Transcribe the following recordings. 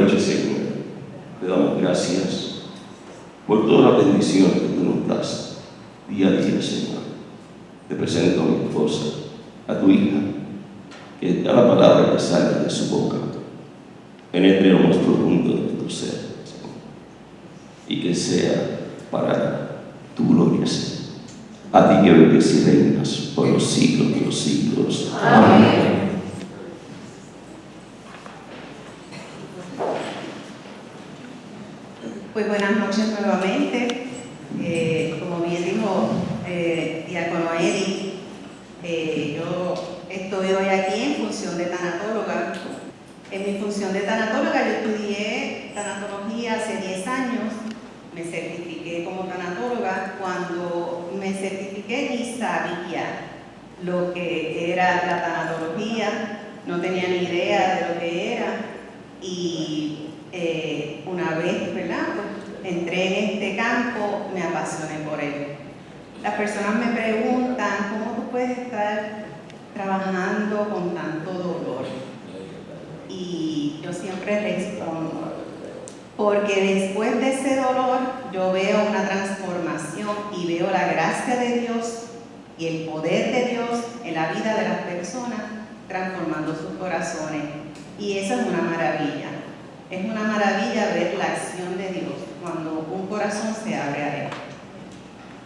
noche, Señor, te damos gracias por todas las bendiciones que tú nos das día a día, Señor. Te presento a mi esposa, a tu hija, que cada palabra que salga de su boca penetre en lo más profundo de tu ser, Señor, y que sea para tu gloria, Señor. A ti que vives y reinas por los siglos de los siglos. Amén. Pues buenas noches nuevamente. Como bien dijo Diácono Eri, yo estoy hoy aquí en función de tanatóloga. En mi función de tanatóloga yo estudié tanatología hace 10 años. Me certifiqué como tanatóloga. Cuando me certifiqué ni sabía lo que era la tanatología, no tenía ni idea de lo que era. Y una vez, ¿verdad?, pues, entré en este campo, me apasioné por él. Las personas me preguntan, ¿cómo tú puedes estar trabajando con tanto dolor? Y yo siempre respondo, porque después de ese dolor yo veo una transformación y veo la gracia de Dios y el poder de Dios en la vida de las personas, transformando sus corazones. Y eso es una maravilla. Es una maravilla ver la acción de Dios cuando un corazón se abre a Él.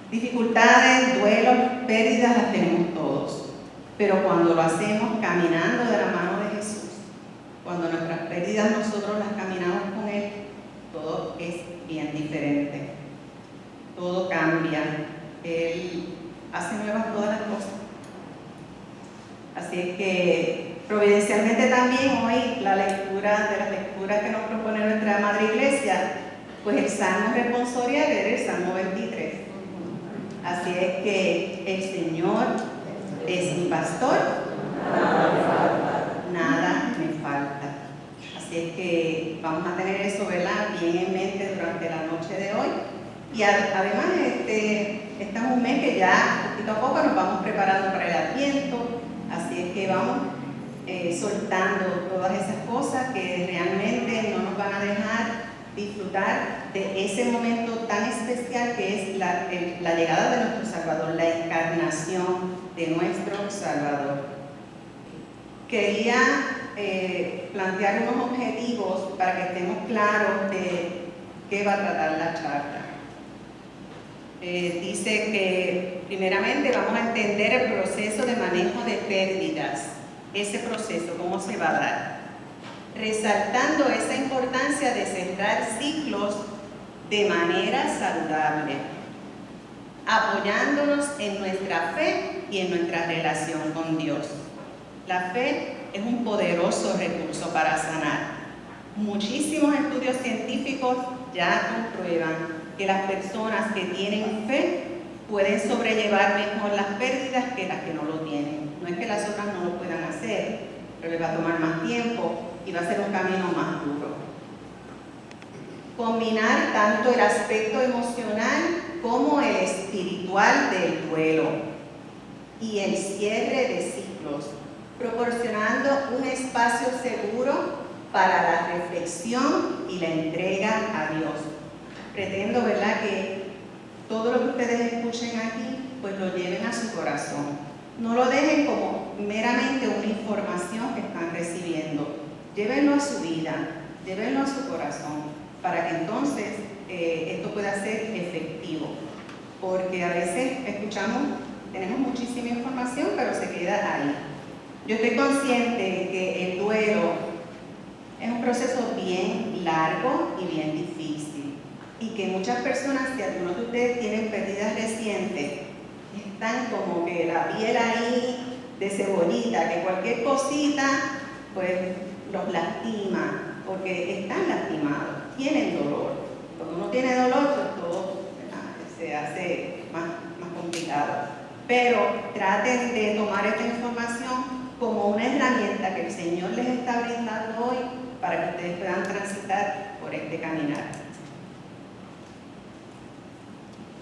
Dificultades, duelos, pérdidas las tenemos todos, pero cuando lo hacemos caminando de la mano de Jesús, cuando nuestras pérdidas nosotros las caminamos con Él, todo es bien diferente. Todo cambia. Él hace nuevas todas las cosas. Así es que providencialmente también hoy la lectura de las lecturas que nos propone nuestra Madre Iglesia, pues el Salmo responsorial era el Salmo 23. Así es que el Señor es mi pastor, nada me falta. Así es que vamos a tener eso, ¿verdad?, bien en mente durante la noche de hoy. Y además estamos en un mes que ya poquito a poco nos vamos preparando para el Adviento. Así es que vamos soltando todas esas cosas que realmente no nos van a dejar disfrutar de ese momento tan especial que es la llegada de nuestro Salvador, la encarnación de nuestro Salvador. Quería plantear unos objetivos para que estemos claros de qué va a tratar la charla. Dice que primeramente vamos a entender el proceso de manejo de pérdidas, ese proceso, cómo se va a dar, resaltando esa importancia de cerrar ciclos de manera saludable, apoyándonos en nuestra fe y en nuestra relación con Dios. La fe es un poderoso recurso para sanar. Muchísimos estudios científicos ya comprueban que las personas que tienen fe pueden sobrellevar mejor las pérdidas que las que no lo tienen. No es que las otras no lo puedan hacer, pero les va a tomar más tiempo y va a ser un camino más duro. Combinar tanto el aspecto emocional como el espiritual del duelo y el cierre de ciclos, proporcionando un espacio seguro para la reflexión y la entrega a Dios. Pretendo, ¿verdad?, que todo lo que ustedes escuchen aquí, pues lo lleven a su corazón. No lo dejen como meramente una información que están recibiendo. Llévenlo a su vida, llévenlo a su corazón, para que entonces esto pueda ser efectivo. Porque a veces tenemos muchísima información, pero se queda ahí. Yo estoy consciente de que el duelo es un proceso bien largo y bien difícil. Y que muchas personas, si algunos de ustedes tienen pérdidas recientes, están como que la piel ahí de cebollita, que cualquier cosita pues los lastima, porque están lastimados, tienen dolor. Cuando uno tiene dolor, pues todo se hace más complicado. Pero traten de tomar esta información como una herramienta que el Señor les está brindando hoy para que ustedes puedan transitar por este caminar.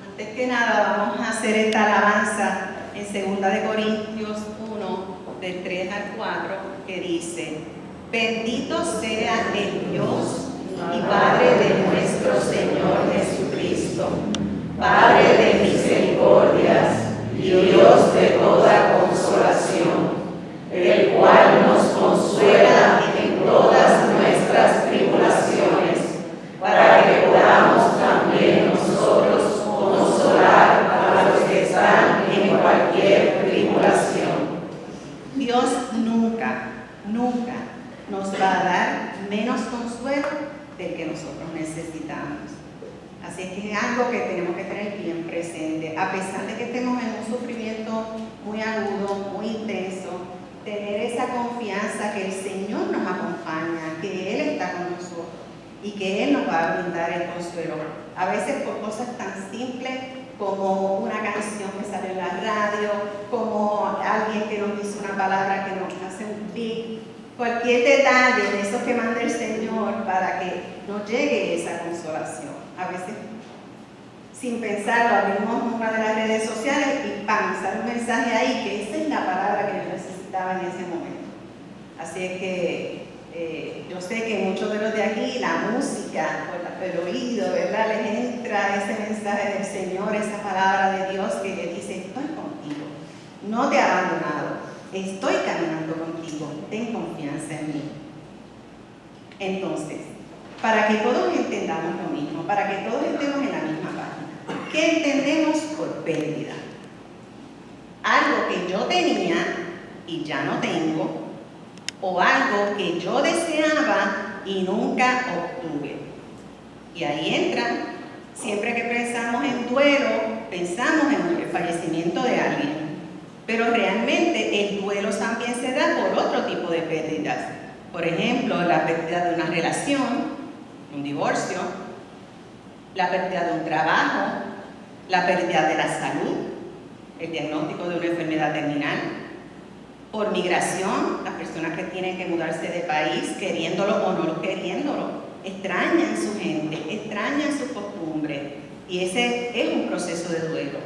Antes que nada, vamos a hacer esta alabanza en 2 Corintios 1, del 3 al 4, que dice: Bendito sea el Dios y Padre de nuestro Señor Jesucristo, Padre de misericordias y Dios de toda consolación, el cual nos consuela en todas nuestras tribulaciones, para que podamos también nosotros consolar a los que están en cualquier tribulación. Dios nunca nos va a dar menos consuelo del que nosotros necesitamos. Así es que es algo que tenemos que tener bien presente. A pesar de que estemos en un sufrimiento muy agudo, muy intenso, tener esa confianza que el Señor nos acompaña, que Él está con nosotros y que Él nos va a brindar el consuelo. A veces por cosas tan simples como una canción que sale en la radio, como alguien que nos dice una palabra que nos hace un clic, cualquier detalle de esos que manda el Señor para que nos llegue esa consolación. A veces, sin pensarlo, abrimos una de las redes sociales y ¡pam!, sale un mensaje ahí que esa es la palabra que yo necesitaba en ese momento. Así es que yo sé que muchos de los de aquí, la música, por el oído, ¿verdad?, les entra ese mensaje del Señor, esa palabra de Dios que le dice: estoy contigo, no te he abandonado, estoy caminando contigo, ten confianza en mí. Entonces, para que todos entendamos lo mismo, para que todos estemos en la misma página, ¿qué entendemos por pérdida? Algo que yo tenía y ya no tengo, o algo que yo deseaba y nunca obtuve. Y ahí entra, siempre que pensamos en duelo, pensamos en el fallecimiento de alguien, pero realmente el duelo también se da por otro tipo de pérdidas. Por ejemplo, la pérdida de una relación, un divorcio, la pérdida de un trabajo, la pérdida de la salud, el diagnóstico de una enfermedad terminal, por migración, las personas que tienen que mudarse de país, queriéndolo o no queriéndolo, extrañan su gente, extrañan sus costumbres, y ese es un proceso de duelo.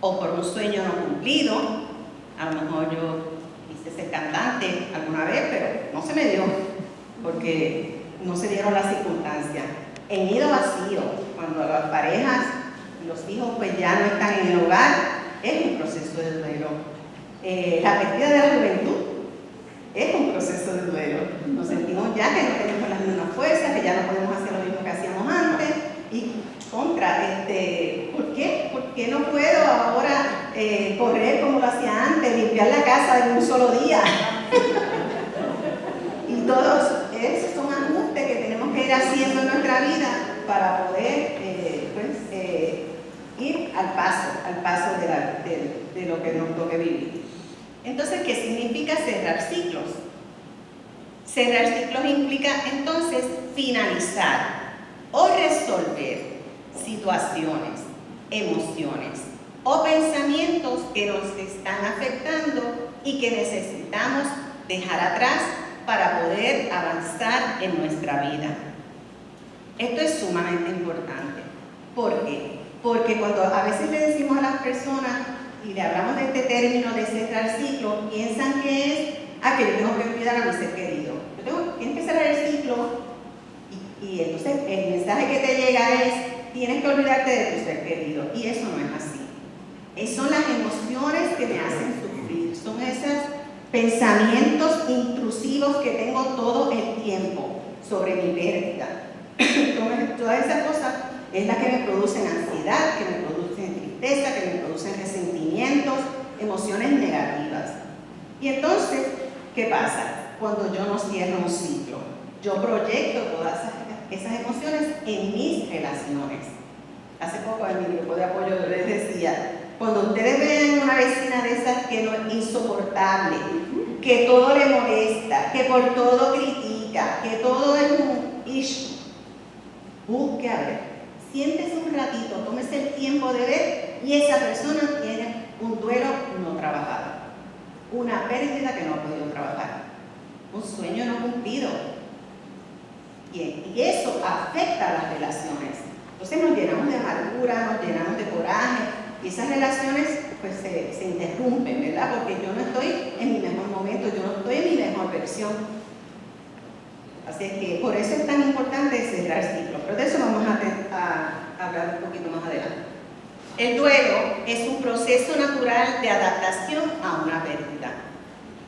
O por un sueño no cumplido, a lo mejor yo quise ser cantante alguna vez, pero no se me dio, porque no se dieron las circunstancias. El nido vacío, cuando las parejas, los hijos pues ya no están en el hogar, es un proceso de duelo. La pérdida de la juventud es un proceso de duelo. Nos sentimos ya que no tenemos las mismas fuerzas, que ya no podemos hacer lo mismo que hacíamos antes. Y ¿por qué? ¿Por qué no puedo ahora correr como lo hacía antes, limpiar la casa en un solo día? Y todos esos son ajustes que tenemos que ir haciendo en nuestra vida para poder ir al paso de lo que nos toque vivir. Entonces, ¿qué significa cerrar ciclos? Cerrar ciclos implica entonces finalizar o resolver situaciones, emociones o pensamientos que nos están afectando y que necesitamos dejar atrás para poder avanzar en nuestra vida. Esto es sumamente importante. ¿Por qué? Porque cuando a veces le decimos a las personas y le hablamos de este término de cerrar ciclo, piensan que es que yo tengo que cuidar a mi ser querido. Tienes que cerrar el ciclo y entonces el mensaje que te llega es: tienes que olvidarte de tu ser querido. Y eso no es así. Son las emociones que me hacen sufrir, son esos pensamientos intrusivos que tengo todo el tiempo sobre mi pérdida. Todas esas cosas es la que me producen ansiedad, que me producen tristeza, que me producen resentimientos, emociones negativas. Y entonces, ¿qué pasa? Cuando yo no cierro un ciclo, yo proyecto todas esas emociones en mis relaciones. Hace poco en mi grupo de apoyo yo les decía: cuando ustedes ven una vecina de esas que no es insoportable, que todo le molesta, que por todo critica, que todo es un issue, busque a ver, siéntese un ratito, tómese el tiempo de ver, y esa persona tiene un duelo no trabajado, una pérdida que no ha podido trabajar, un sueño no cumplido. Y eso afecta a las relaciones. Entonces nos llenamos de amargura, nos llenamos de coraje, y esas relaciones pues se interrumpen, ¿verdad? Porque yo no estoy en mi mejor momento, yo no estoy en mi mejor versión. Así es que por eso es tan importante cerrar ciclos, pero de eso vamos a hablar un poquito más adelante. El duelo es un proceso natural de adaptación a una pérdida.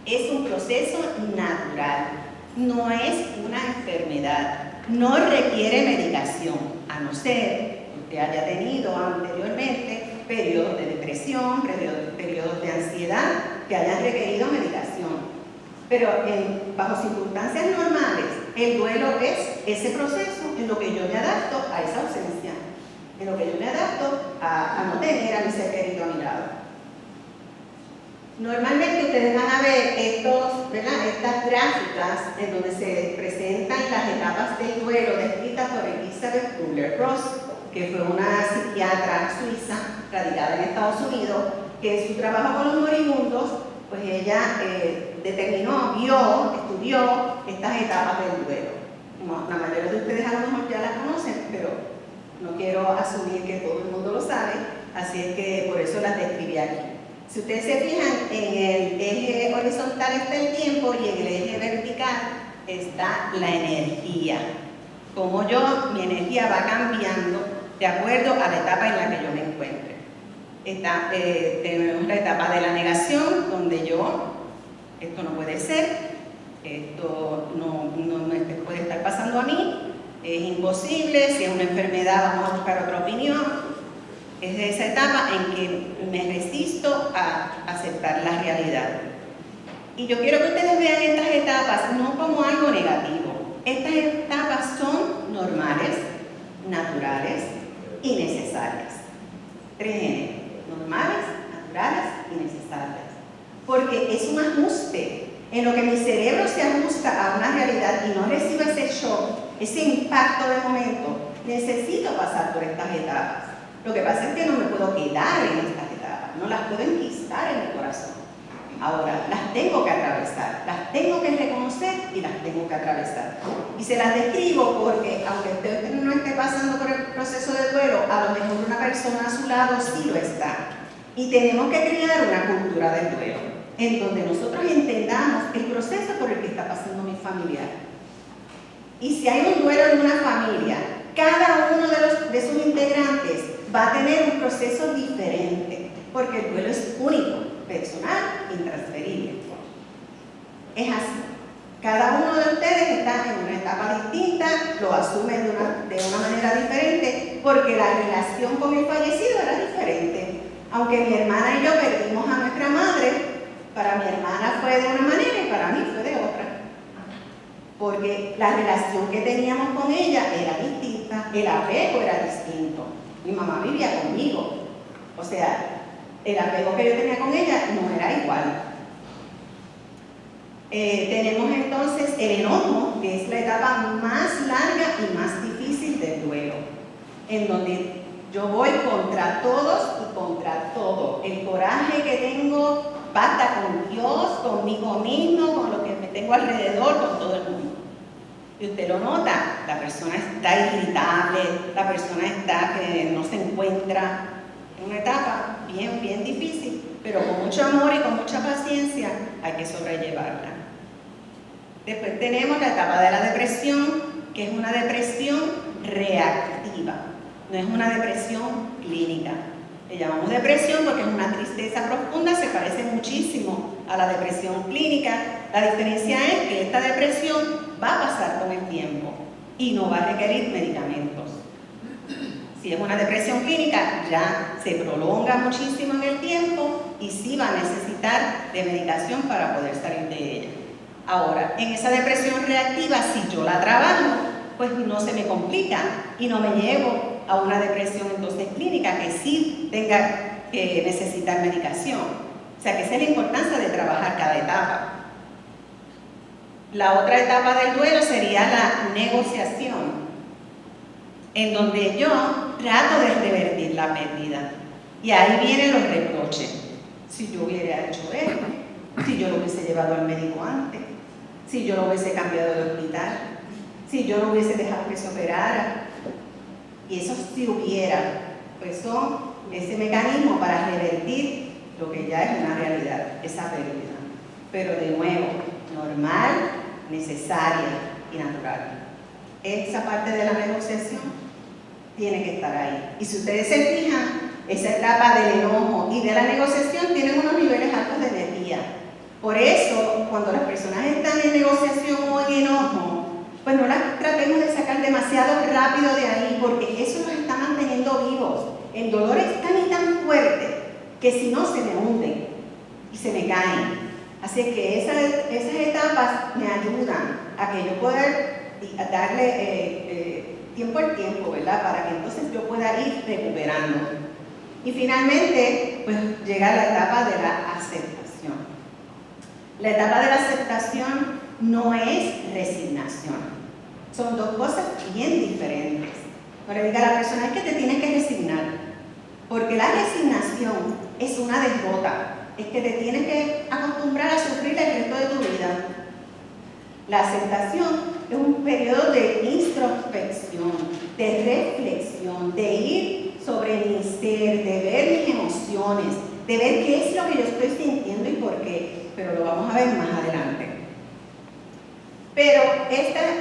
Es un proceso natural, no es una enfermedad, no requiere medicación, a no ser que usted haya tenido anteriormente periodos de depresión, periodos de ansiedad que hayan requerido medicación. Pero bajo circunstancias normales, el duelo es ese proceso en lo que yo me adapto a esa ausencia, en lo que yo me adapto a no tener a mi ser querido a mi lado. Normalmente ustedes van a ver estas gráficas en donde se presentan las etapas del duelo descritas por Elizabeth Kubler-Ross, que fue una psiquiatra suiza radicada en Estados Unidos, que en su trabajo con los moribundos, pues ella estudió estas etapas del duelo. La mayoría de ustedes a lo mejor ya las conocen, pero no quiero asumir que todo el mundo lo sabe, así es que por eso las describí aquí. Si ustedes se fijan, en el eje horizontal está el tiempo y en el eje vertical está la energía. Como mi energía va cambiando de acuerdo a la etapa en la que yo me encuentre. Tenemos la etapa de la negación, donde esto no puede ser, esto no me puede estar pasando a mí, es imposible, si es una enfermedad vamos a buscar otra opinión. Es de esa etapa en que me resisto a aceptar la realidad. Y yo quiero que ustedes vean estas etapas no como algo negativo. Estas etapas son normales, naturales y necesarias. 3N, normales, naturales y necesarias. Porque es un ajuste. En lo que mi cerebro se ajusta a una realidad y no recibe ese shock, ese impacto de momento, necesito pasar por estas etapas. Lo que pasa es que no me puedo quedar en estas etapas, no las puedo enquistar en mi corazón. Ahora, las tengo que atravesar, las tengo que reconocer y las tengo que atravesar. Y se las describo porque, aunque usted no esté pasando por el proceso de duelo, a lo mejor una persona a su lado sí lo está. Y tenemos que crear una cultura del duelo, en donde nosotros entendamos el proceso por el que está pasando mi familiar. Y si hay un duelo en una familia, cada uno de sus integrantes va a tener un proceso diferente, porque el duelo es único, personal, intransferible. Es así. Cada uno de ustedes está en una etapa distinta, lo asume de una manera diferente, porque la relación con el fallecido era diferente. Aunque mi hermana y yo perdimos a nuestra madre, para mi hermana fue de una manera y para mí fue de otra. Porque la relación que teníamos con ella era distinta, el apego era distinto. Mi mamá vivía conmigo, o sea, el apego que yo tenía con ella no era igual. Tenemos entonces el enojo, que es la etapa más larga y más difícil del duelo, en donde yo voy contra todos y contra todo. El coraje que tengo basta con Dios, conmigo mismo, con lo que me tengo alrededor, con todo el mundo. Y usted lo nota, la persona está irritable, la persona está que no se encuentra en una etapa bien difícil, pero con mucho amor y con mucha paciencia hay que sobrellevarla. Después tenemos la etapa de la depresión, que es una depresión reactiva, no es una depresión clínica. Le llamamos depresión porque es una tristeza profunda, se parece muchísimo a la depresión clínica. La diferencia es que esta depresión va a pasar con el tiempo y no va a requerir medicamentos. Si es una depresión clínica, ya se prolonga muchísimo en el tiempo y sí va a necesitar de medicación para poder salir de ella. Ahora, en esa depresión reactiva, si yo la trabajo, pues no se me complica y no me llevo a una depresión entonces clínica que sí tenga que necesitar medicación. O sea que esa es la importancia de trabajar cada etapa. La otra etapa del duelo sería la negociación, en donde yo trato de revertir la pérdida. Y ahí vienen los reproches. Si yo hubiera hecho esto, si yo lo hubiese llevado al médico antes, si yo lo hubiese cambiado de hospital, si yo lo hubiese dejado que se operara. Y eso si hubiera, pues son ese mecanismo para revertir lo que ya es una realidad, esa pérdida. Pero de nuevo, normal, necesaria y natural. Esa parte de la negociación tiene que estar ahí. Y si ustedes se fijan, esa etapa del enojo y de la negociación tienen unos niveles altos de energía. Por eso, cuando las personas están en negociación o en enojo, pues no las tratemos de sacar demasiado rápido de ahí, porque eso los está manteniendo vivos. El dolor es tan y tan fuerte que si no se me hunden y se me caen. Así que esas etapas me ayudan a que yo pueda darle tiempo al tiempo, ¿verdad? Para que entonces yo pueda ir recuperando. Y finalmente, pues llega la etapa de la aceptación. La etapa de la aceptación no es resignación. Son dos cosas bien diferentes. No le diga a la persona, es que te tienes que resignar. Porque la resignación es una derrota. Es que te tienes que acostumbrar a sufrir el resto de tu vida. La aceptación es un periodo de introspección, de reflexión, de ir sobre mi ser, de ver mis emociones, de ver qué es lo que yo estoy sintiendo y por qué. Pero lo vamos a ver más adelante. Pero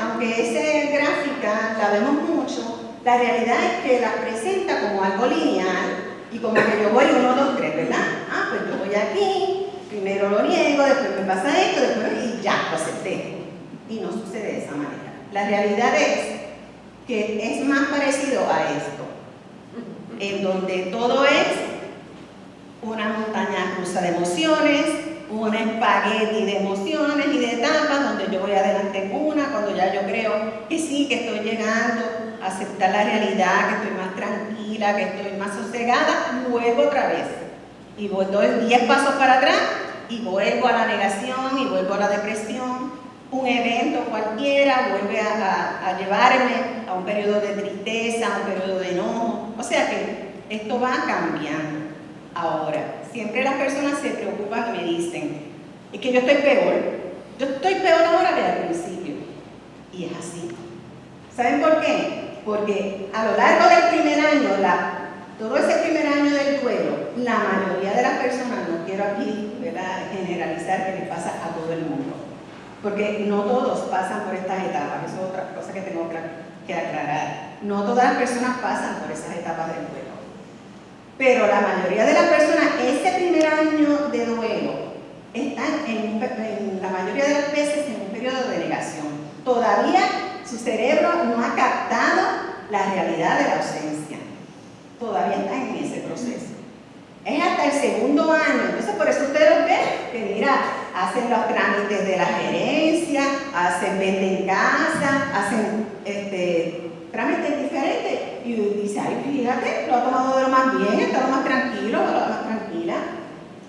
aunque esa gráfica la vemos mucho, la realidad es que la presenta como algo lineal y como que yo voy 1, 2, 3, ¿verdad? Pues yo voy aquí, primero lo niego, después me pasa esto, después y ya, lo acepté. Y no sucede de esa manera. La realidad es que es más parecido a esto, en donde todo es una montaña rusa de emociones, un espagueti de emociones y de etapas, donde yo voy adelante en una, cuando ya yo creo que sí, que estoy llegando a aceptar la realidad, que estoy más tranquila, que estoy más sosegada, vuelvo otra vez. Y doy 10 pasos para atrás y vuelvo a la negación y vuelvo a la depresión. Un evento cualquiera vuelve a llevarme a un periodo de tristeza, a un periodo de enojo. O sea que esto va cambiando. Ahora, siempre las personas se preocupan y me dicen, es que yo estoy peor. Yo estoy peor ahora que al principio. Y es así. ¿Saben por qué? Porque a lo largo del primer año, todo ese primer año del duelo, la mayoría de las personas, no quiero aquí, ¿verdad?, generalizar que le pasa a todo el mundo. Porque no todos pasan por estas etapas, eso es otra cosa que tengo que aclarar. No todas las personas pasan por esas etapas del duelo. Pero la mayoría de las personas, ese primer año de duelo, están en la mayoría de las veces en un periodo de negación. Todavía su cerebro no ha captado la realidad de la ausencia. Todavía está en ese proceso. Es hasta el segundo año. Entonces, por eso ustedes ven que, mira, hacen los trámites de la gerencia, venden casa, hacen trámites diferentes. Y dice, ay, fíjate, lo ha tomado de lo más bien, está lo más tranquilo, lo más tranquila.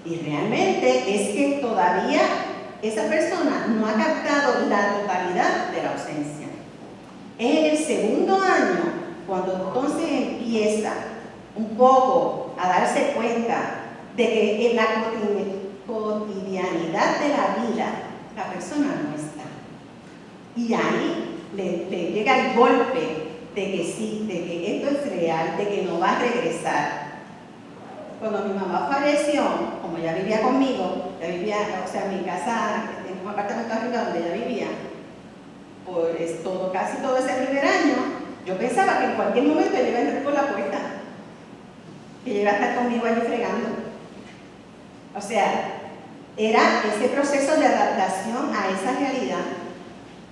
Y realmente es que todavía esa persona no ha captado la totalidad de la ausencia. Es en el segundo año cuando entonces empieza un poco a darse cuenta de que en la cotidianidad de la vida la persona no está. Y ahí le llega el golpe de que sí, de que esto es real, de que no va a regresar. Cuando mi mamá falleció, como ella vivía conmigo, ella vivía, o sea, en mi casa, en un apartamento arriba donde ella vivía, pues casi todo ese primer año, yo pensaba que en cualquier momento ella iba a entrar por la puerta, que ella iba a estar conmigo allí fregando. O sea, era ese proceso de adaptación a esa realidad.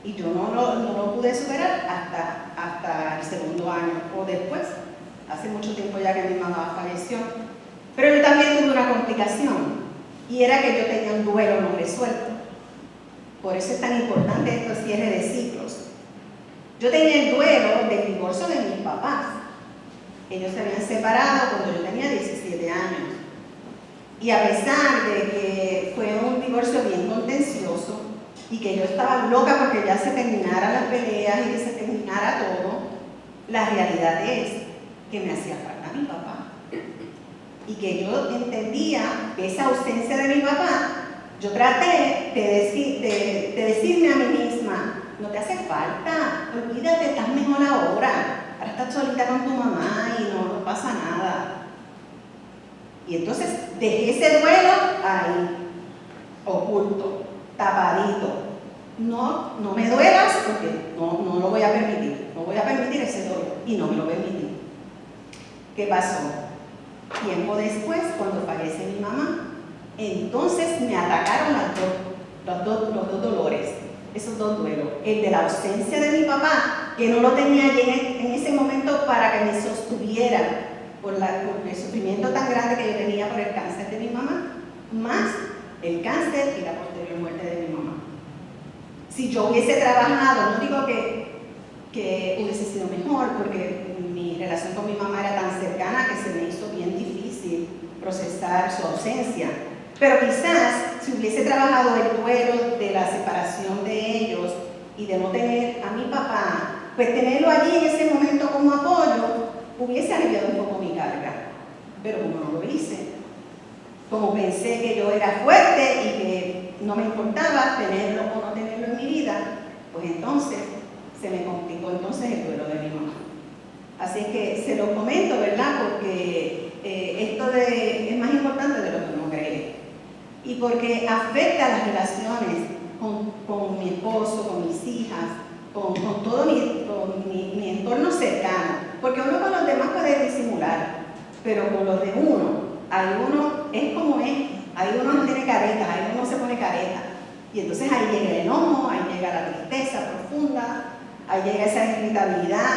Y yo no lo pude superar hasta el segundo año o después. Hace mucho tiempo ya que mi mamá falleció. Pero yo también tuve una complicación. Y era que yo tenía un duelo no resuelto. Por eso es tan importante estos cierres de ciclos. Yo tenía el duelo del divorcio de mis papás. Ellos se habían separado cuando yo tenía 17 años. Y a pesar de que fue un divorcio bien contencioso, y que yo estaba loca porque ya se terminaran las peleas y que se terminara todo, la realidad es que me hacía falta mi papá. Y que yo entendía que esa ausencia de mi papá, yo traté de decirme a mí misma, no te hace falta, olvídate, estás mejor ahora estás solita con tu mamá y no pasa nada. Y entonces dejé ese duelo ahí, oculto, tapadito. no me duelas porque no lo voy a permitir. No voy a permitir ese dolor. Y no me lo permití. ¿Qué pasó? Tiempo después, cuando fallece mi mamá, entonces me atacaron los dos dolores, esos dos duelos. El de la ausencia de mi papá, que no lo tenía allí en ese momento para que me sostuviera por el sufrimiento tan grande que yo tenía por el cáncer de mi mamá, más el cáncer y la posterior muerte de mi mamá. Si yo hubiese trabajado, no digo que hubiese sido mejor, porque mi relación con mi mamá era tan cercana que se me hizo bien difícil procesar su ausencia. Pero quizás si hubiese trabajado el duelo de la separación de ellos y de no tener a mi papá, pues tenerlo allí en ese momento como apoyo, hubiese aliviado un poco mi carga. Pero como no lo hice, como pensé que yo era fuerte y que no me importaba tenerlo o no tenerlo en mi vida, pues entonces se me complicó entonces el duelo de mi mamá. Así que se lo comento, ¿verdad? Porque esto es más importante de lo que uno cree. Y porque afecta las relaciones con mi esposo, con mis hijas, con todo mi entorno cercano. Porque uno con los demás puede disimular, pero con los de uno, ahí uno es como es, ahí uno no tiene careta, ahí uno se pone careta. Y entonces ahí llega el enojo, ahí llega la tristeza profunda, ahí llega esa irritabilidad,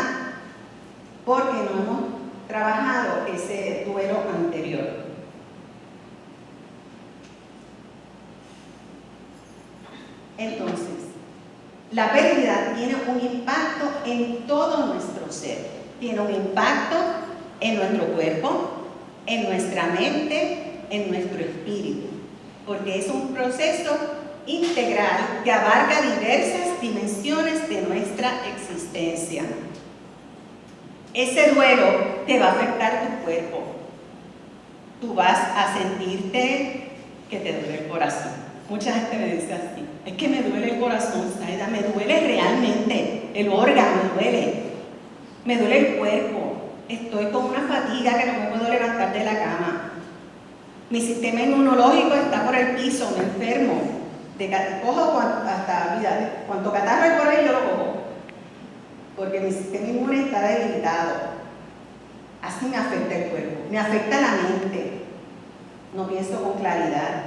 porque no hemos trabajado ese duelo anterior. Entonces, la pérdida tiene un impacto en todo nuestro ser. Tiene un impacto en nuestro cuerpo, en nuestra mente, en nuestro espíritu, porque es un proceso integral que abarca diversas dimensiones de nuestra existencia. Ese duelo te va a afectar tu cuerpo. Tú vas a sentirte que te duele el corazón. Mucha gente me dice así, es que me duele el corazón, Zaida, me duele realmente, el órgano me duele el cuerpo, estoy con una fatiga que no me puedo levantar de la cama. Mi sistema inmunológico está por el piso, me enfermo, cojo hasta, mira, cuanto catarro hay por ahí yo lo cojo, porque mi sistema inmune está debilitado. Así me afecta el cuerpo, me afecta la mente, no pienso con claridad.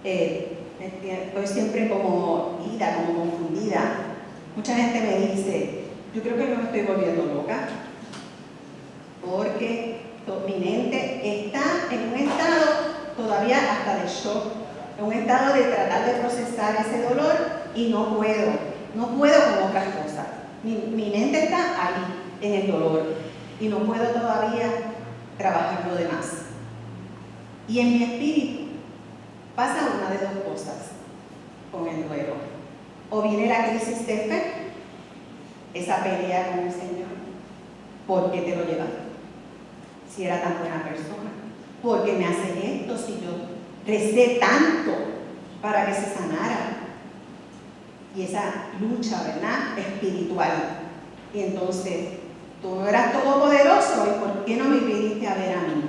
Estoy siempre como ida, como confundida. Mucha gente me dice, yo creo que no me estoy volviendo loca, porque mi mente está en un estado todavía hasta de shock, en un estado de tratar de procesar ese dolor y no puedo con otras cosas. Mi mente está ahí, en el dolor, y no puedo todavía trabajar lo demás. Y en mi espíritu pasa una de dos cosas con el duelo. O viene la crisis de fe, esa pelea con el Señor. ¿Por qué te lo llevaste? Si era tan buena persona. ¿Por qué me haces esto si yo recé tanto para que se sanara? Y esa lucha, ¿verdad?, espiritual. Y entonces, tú no eras todopoderoso, ¿y por qué no me viniste a ver a mí?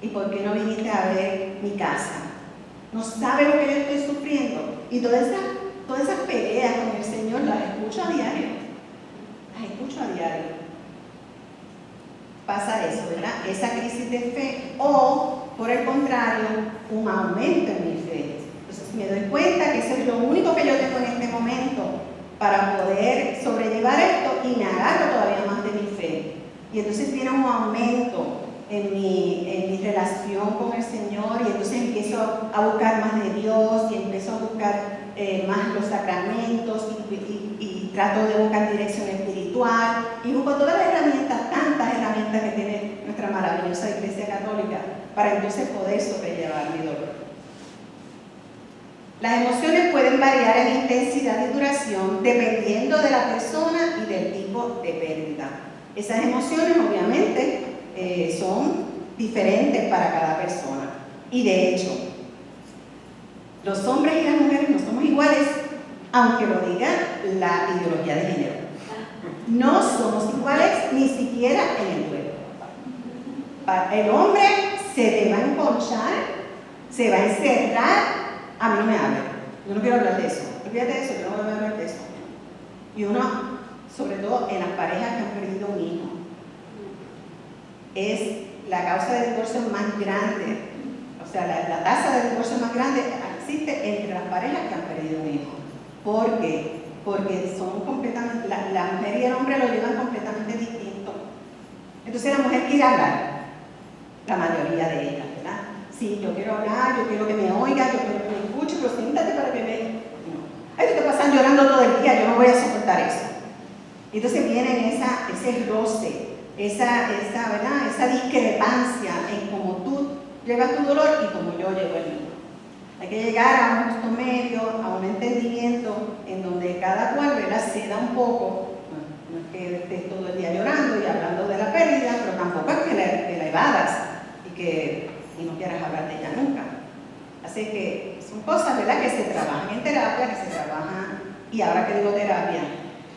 ¿Y por qué no viniste a ver mi casa? No sabe lo que yo estoy sufriendo. Y todas esas peleas con el Señor las escucho a diario. Pasa eso, ¿verdad? Esa crisis de fe. O, por el contrario, un aumento en mi fe. Entonces me doy cuenta que eso es lo único que yo tengo en este momento para poder sobrellevar esto y me agarro todavía más de mi fe. Y entonces viene un aumento en mi relación con el Señor, y entonces empiezo a buscar más de Dios y empiezo a buscar más los sacramentos y trato de buscar dirección espiritual y busco todas las herramientas, tantas herramientas que tiene nuestra maravillosa Iglesia Católica para entonces poder sobrellevar mi dolor. Las emociones pueden variar en intensidad y duración dependiendo de la persona y del tipo de pérdida. Esas emociones obviamente son diferentes para cada persona. Y de hecho, los hombres y las mujeres no somos iguales, aunque lo diga la ideología de género. No somos iguales ni siquiera en el duelo. El hombre se te va a emponchar, se va a encerrar, a mí no me habla. Yo no quiero hablar de eso. Olvídate de eso, yo no voy a hablar de eso. Y uno, sobre todo en las parejas que han perdido un hijo, es la causa de divorcio más grande. O sea, la tasa de divorcio más grande existe entre las parejas que han perdido un hijo. ¿Por qué? Porque son completamente, la mujer y el hombre lo llevan completamente distinto. Entonces la mujer quiere hablar, la mayoría de ellas, ¿verdad? Sí, yo quiero hablar, yo quiero que me oiga, yo quiero que me escuche, pero siéntate para que me... No. Ay, te pasan llorando todo el día, yo no voy a soportar eso. Y entonces viene ese roce, ¿verdad? Esa discrepancia en cómo tú llevas tu dolor y cómo yo llevo el mío. Hay que llegar a un justo medio, a un entendimiento en donde cada cual, ¿verdad?, ceda un poco. No es que estés todo el día llorando y hablando de la pérdida, pero tampoco es que la evadas y no quieras hablar de ella nunca. Así que son cosas, ¿verdad?, que se trabajan en terapia, que se trabajan, y ahora que digo terapia,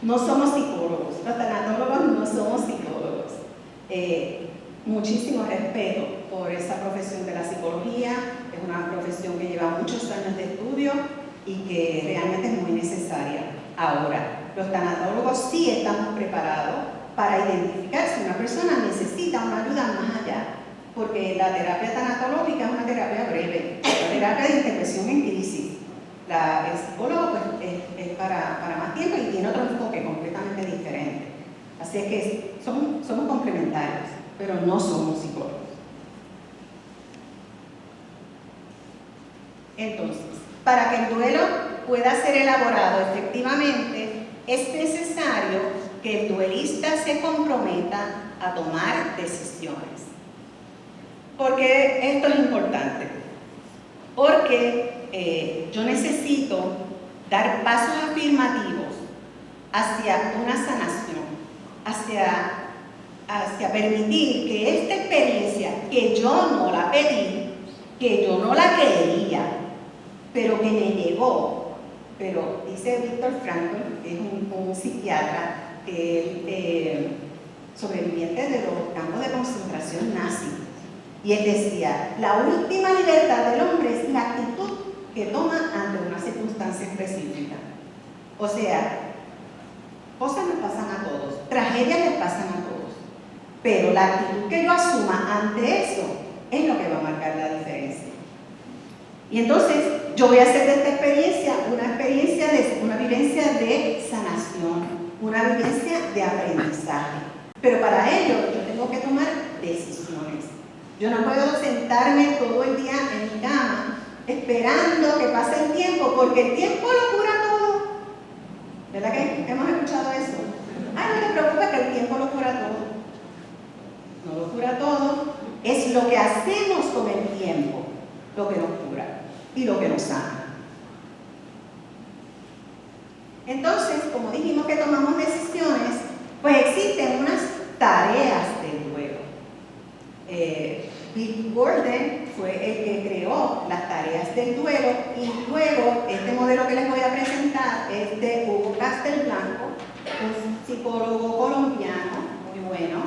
no somos psicólogos, los tanatólogos no somos psicólogos. Muchísimo respeto por esa profesión de la psicología, es una profesión que lleva muchos años de estudio y que realmente es muy necesaria. Ahora, los tanatólogos sí estamos preparados para identificar si una persona necesita una ayuda más allá, porque la terapia tanatológica es una terapia breve, la terapia de intervención en crisis. El psicólogo pues, es para más tiempo y tiene otro enfoque completamente diferente. Así es que somos complementarios, pero no somos psicólogos. Entonces, para que el duelo pueda ser elaborado efectivamente, es necesario que el duelista se comprometa a tomar decisiones. ¿Por qué esto es importante? Porque yo necesito dar pasos afirmativos hacia una sanación, hacia permitir que esta experiencia, que yo no la pedí, que yo no la quería, pero que me llegó. Pero dice Víctor Frankl, que es un psiquiatra, sobreviviente de los campos de concentración nazi, y él decía, la última libertad del hombre es la actitud que toma ante una circunstancia específica. O sea, cosas nos pasan a todos, tragedias les pasan a todos, pero la actitud que yo asuma ante eso es lo que va a marcar la diferencia. Y entonces yo voy a hacer de esta experiencia una vivencia de sanación, una vivencia de aprendizaje. Pero para ello yo tengo que tomar decisiones. Yo no puedo sentarme todo el día en mi cama esperando que pase el tiempo, porque el tiempo lo cura todo. ¿Verdad que hemos escuchado eso? Ay, no te preocupes que el tiempo lo cura todo. No lo cura todo, es lo que hacemos con el tiempo lo que nos cura y lo que nos sana. Entonces, como dijimos que tomamos decisiones, pues existen unas tareas del duelo. Bill Gordon fue el que creó las tareas del duelo, y luego este modelo que les voy a presentar es de Hugo Castelblanco, un psicólogo colombiano muy bueno.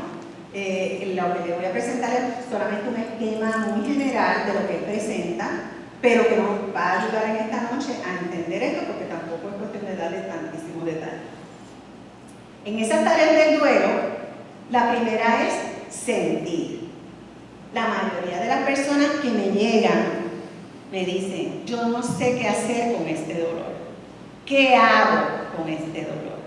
Lo que les voy a presentar es solamente un esquema muy general de lo que él presenta, pero que nos va a ayudar en esta noche a entender esto, porque tampoco es cuestión de darle tantísimo detalle. En esas tareas del duelo, la primera es sentir. La mayoría de las personas que me llegan me dicen, yo no sé qué hacer con este dolor. ¿Qué hago con este dolor?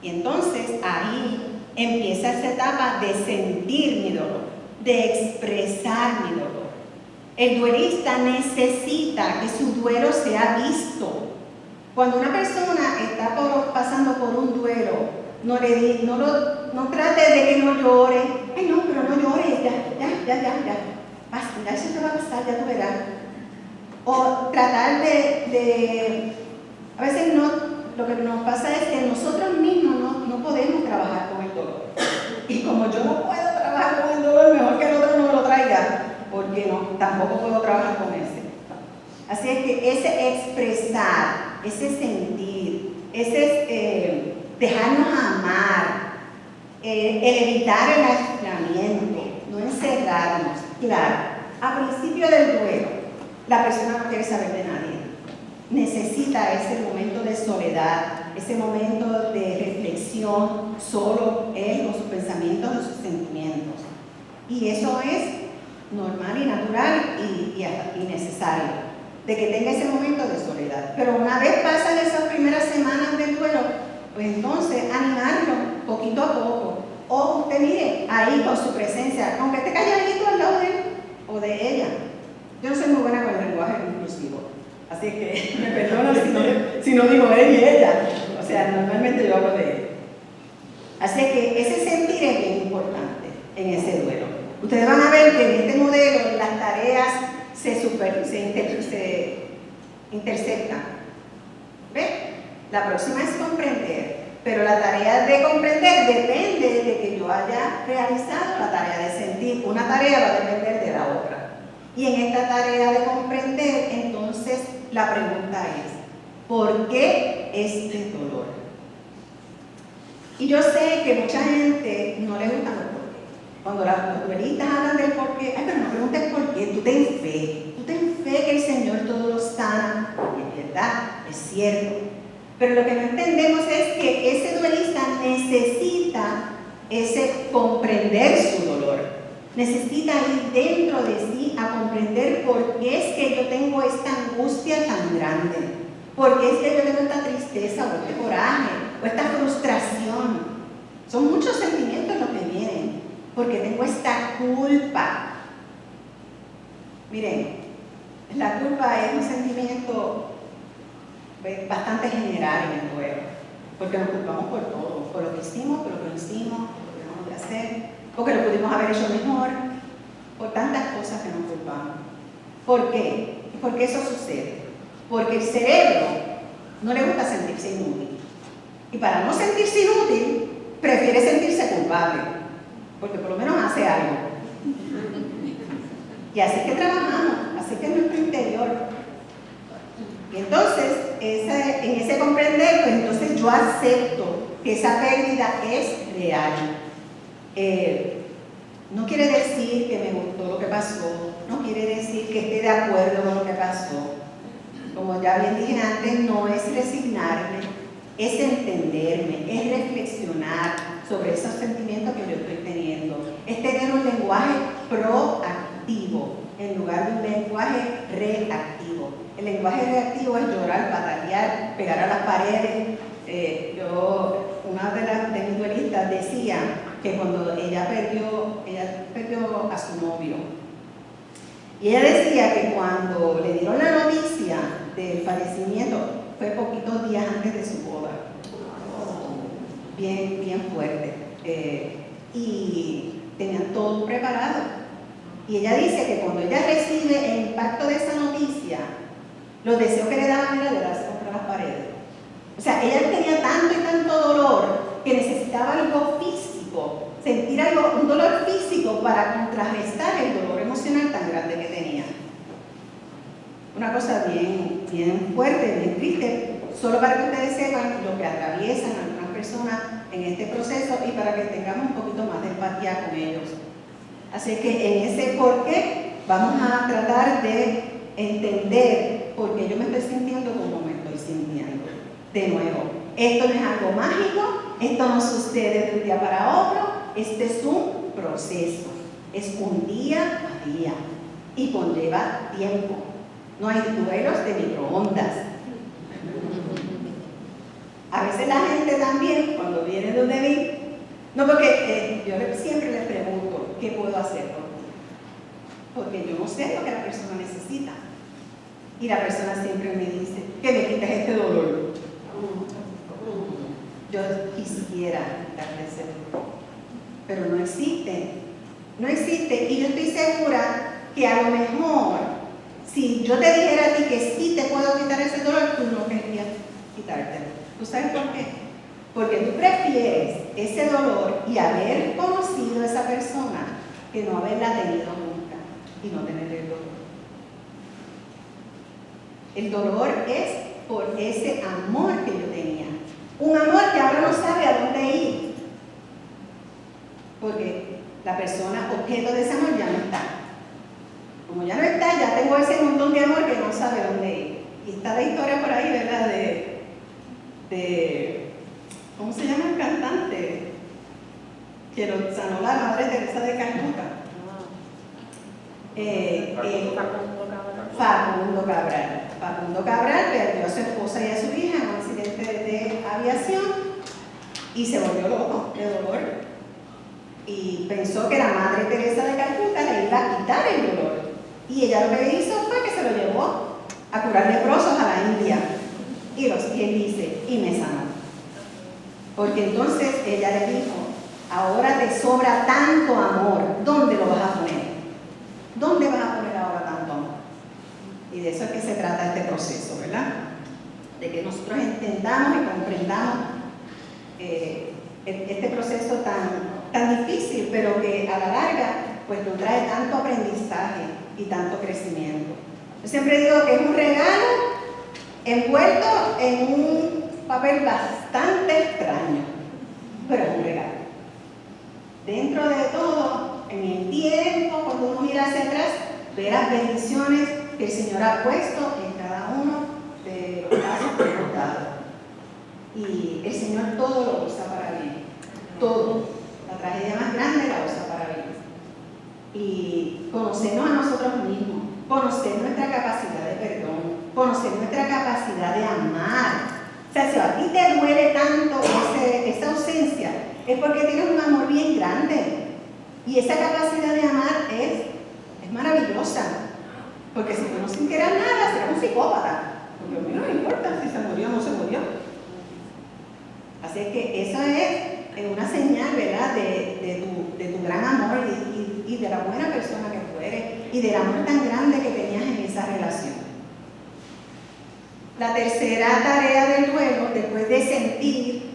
Y entonces ahí empieza esa etapa de sentir mi dolor, de expresar mi dolor. El duelista necesita que su duelo sea visto. Cuando una persona está pasando por un duelo, no trate de que no llore. Ay, no, pero no llores, ya. Ya eso te va a pasar, ya tú verás. O tratar a veces lo que nos pasa es que nosotros mismos no podemos trabajar con el dolor. Y como yo no puedo trabajar con el dolor, mejor que el otro no me lo traiga, porque tampoco puedo trabajar con ese. Así es que ese expresar, ese sentir, ese dejarnos amar, el evitar el aislamiento, no encerrarnos. Claro, a principio del duelo, la persona no quiere saber de nadie. necesita ese momento de soledad, ese momento de reflexión, solo él con sus pensamientos y sus sentimientos. Y eso es normal y natural y necesario, de que tenga ese momento de soledad. Pero una vez pasan esas primeras semanas del duelo, pues entonces animarlo poquito a poco. O usted mire, ahí con su presencia, aunque esté calladito al lado de él o de ella. Yo no soy muy buena con el lenguaje inclusivo, así que me perdono si no digo él y ella. O sea, normalmente yo hablo de él. Así que ese sentir es bien importante en ese duelo. Ustedes van a ver que en este modelo las tareas se interceptan. ¿Ve? La próxima es comprender, pero la tarea de comprender depende de que yo haya realizado la tarea de sentir. Una tarea va a depender de la otra. Y en esta tarea de comprender, entonces, la pregunta es, ¿por qué este dolor? Y yo sé que mucha gente no le gusta los por qué. Cuando los duelistas hablan del por qué, ay, pero no preguntes por qué, tú ten fe que el Señor todo lo sana, y es verdad, es cierto. Pero lo que no entendemos es que ese duelista necesita ese comprender su dolor. Necesita ir dentro de sí a comprender por qué es que yo tengo esta angustia tan grande, por qué es que yo tengo esta tristeza o este coraje o esta frustración. Son muchos sentimientos los que vienen, porque tengo esta culpa. Miren, la culpa es un sentimiento bastante general en el duelo, porque nos culpamos por todo, por lo que hicimos, por lo que no hicimos, por lo que dejamos de hacer, porque lo pudimos haber hecho mejor, por tantas cosas que nos culpamos. ¿Por qué? ¿Por qué eso sucede? Porque el cerebro no le gusta sentirse inútil. Y para no sentirse inútil, prefiere sentirse culpable, porque por lo menos hace algo. Y así que trabajamos, así que es nuestro interior. Y entonces, en ese comprender, pues entonces yo acepto que esa pérdida es real. No quiere decir que me gustó lo que pasó, no quiere decir que esté de acuerdo con lo que pasó. Como ya bien dije antes, no es resignarme, es entenderme, es reflexionar sobre esos sentimientos que yo estoy teniendo, es tener un lenguaje proactivo en lugar de un lenguaje reactivo. El lenguaje reactivo es llorar, batallar, pegar a las paredes. Una de mis duelistas decía que cuando ella perdió a su novio, y ella decía que cuando le dieron la noticia del fallecimiento fue poquitos días antes de su boda, bien fuerte, y tenían todo preparado. Y ella dice que cuando ella recibe el impacto de esa noticia, los deseos que le daban era de darse contra las paredes. O sea, ella tenía tanto y tanto dolor que necesitaba algo físico, sentir un dolor físico para contrarrestar el dolor emocional tan grande que tenía. Una cosa bien fuerte, bien triste, solo para que ustedes sepan lo que atraviesan algunas personas en este proceso y para que tengamos un poquito más de empatía con ellos. Así que en ese por qué vamos a tratar de entender por qué yo me estoy sintiendo como me estoy sintiendo. De nuevo, esto no es algo mágico, esto no sucede de un día para otro, este es un proceso, es un día a día y conlleva tiempo. No hay duelos de microondas. A veces la gente también, cuando viene donde mí, no, porque yo siempre les pregunto, ¿qué puedo hacer por ti? Porque yo no sé lo que la persona necesita. Y la persona siempre me dice, que me quites este dolor. Yo quisiera quitarle ese dolor, pero no existe. No existe. Y yo estoy segura que a lo mejor, si yo te dijera a ti que sí te puedo quitar ese dolor, tú no querrías quitártelo. ¿Tú sabes por qué? Porque tú prefieres ese dolor y haber conocido a esa persona que no haberla tenido nunca y no tener el dolor. El dolor es por ese amor que yo tenía. Un amor que ahora no sabe a dónde ir. Porque la persona objeto de ese amor ya no está. Como ya no está, ya tengo ese montón de amor que no sabe dónde ir. y está la historia por ahí, ¿verdad? ¿Cómo se llama el cantante? Que lo sanó la Madre Teresa de Calcuta. Facundo Cabral. Facundo Cabral perdió a su esposa y a su hija en un accidente de aviación y se volvió loco de dolor. Y pensó que la Madre Teresa de Calcuta le iba a quitar el dolor. Y ella lo que hizo fue que se lo llevó a curar leprosos a la India. Y él dice, y me sanó. Porque entonces ella le dijo, ahora te sobra tanto amor, ¿dónde lo vas a poner? ¿Dónde vas a poner ahora tanto amor? Y de eso es que se trata este proceso, ¿verdad? De que nosotros entendamos y comprendamos este proceso tan difícil, pero que a la larga pues nos trae tanto aprendizaje y tanto crecimiento. Yo siempre digo que es un regalo envuelto en un papel bastante extraño, pero es un regalo. Dentro de todo, en el tiempo, cuando uno mira hacia atrás, ve las bendiciones que el Señor ha puesto en cada uno de los pasos que hemos dado. Y el Señor todo lo usa para bien, todo. La tragedia más grande la usa para bien. Y conocernos a nosotros mismos, conocer nuestra capacidad de perdón, conocer nuestra capacidad de amar. O sea, si a ti te duele tanto esa ausencia, es porque tienes un amor bien grande. Y esa capacidad de amar es maravillosa. Porque si tú no sintieras nada, serás un psicópata. Porque a mí no me importa si se murió o no se murió. Así que eso es una señal, ¿verdad?, de tu gran amor y de la buena persona que tú eres y del amor tan grande que tenías en esa relación. La tercera tarea del duelo, después de sentir,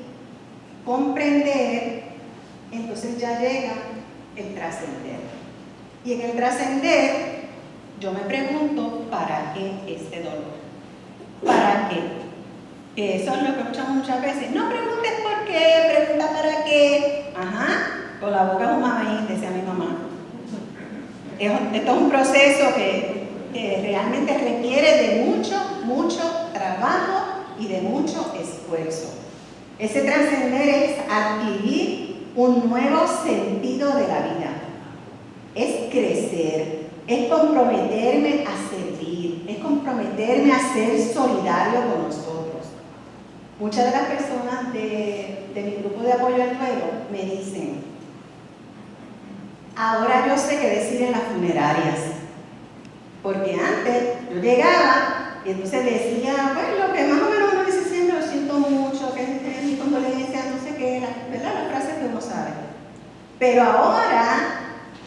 comprender, entonces ya llega el trascender. Y en el trascender, yo me pregunto, ¿para qué este dolor? ¿Para qué? Que eso es lo que escuchamos muchas veces. No preguntes por qué, pregunta para qué. Ajá, con la boca es un mamey, decía mi mamá. Esto es un proceso que realmente requiere de mucho trabajo y de mucho esfuerzo. Ese trascender es adquirir un nuevo sentido de la vida. Es crecer, es comprometerme a servir, es comprometerme a ser solidario con nosotros. Muchas de las personas de mi grupo de apoyo al duelo me dicen, ahora yo sé qué decir en las funerarias, porque antes yo llegaba y entonces decía, bueno, lo que más o menos uno dice siempre, lo siento mucho, que es mi condolencia, no sé qué, ¿verdad? Las frases que uno sabe. Pero ahora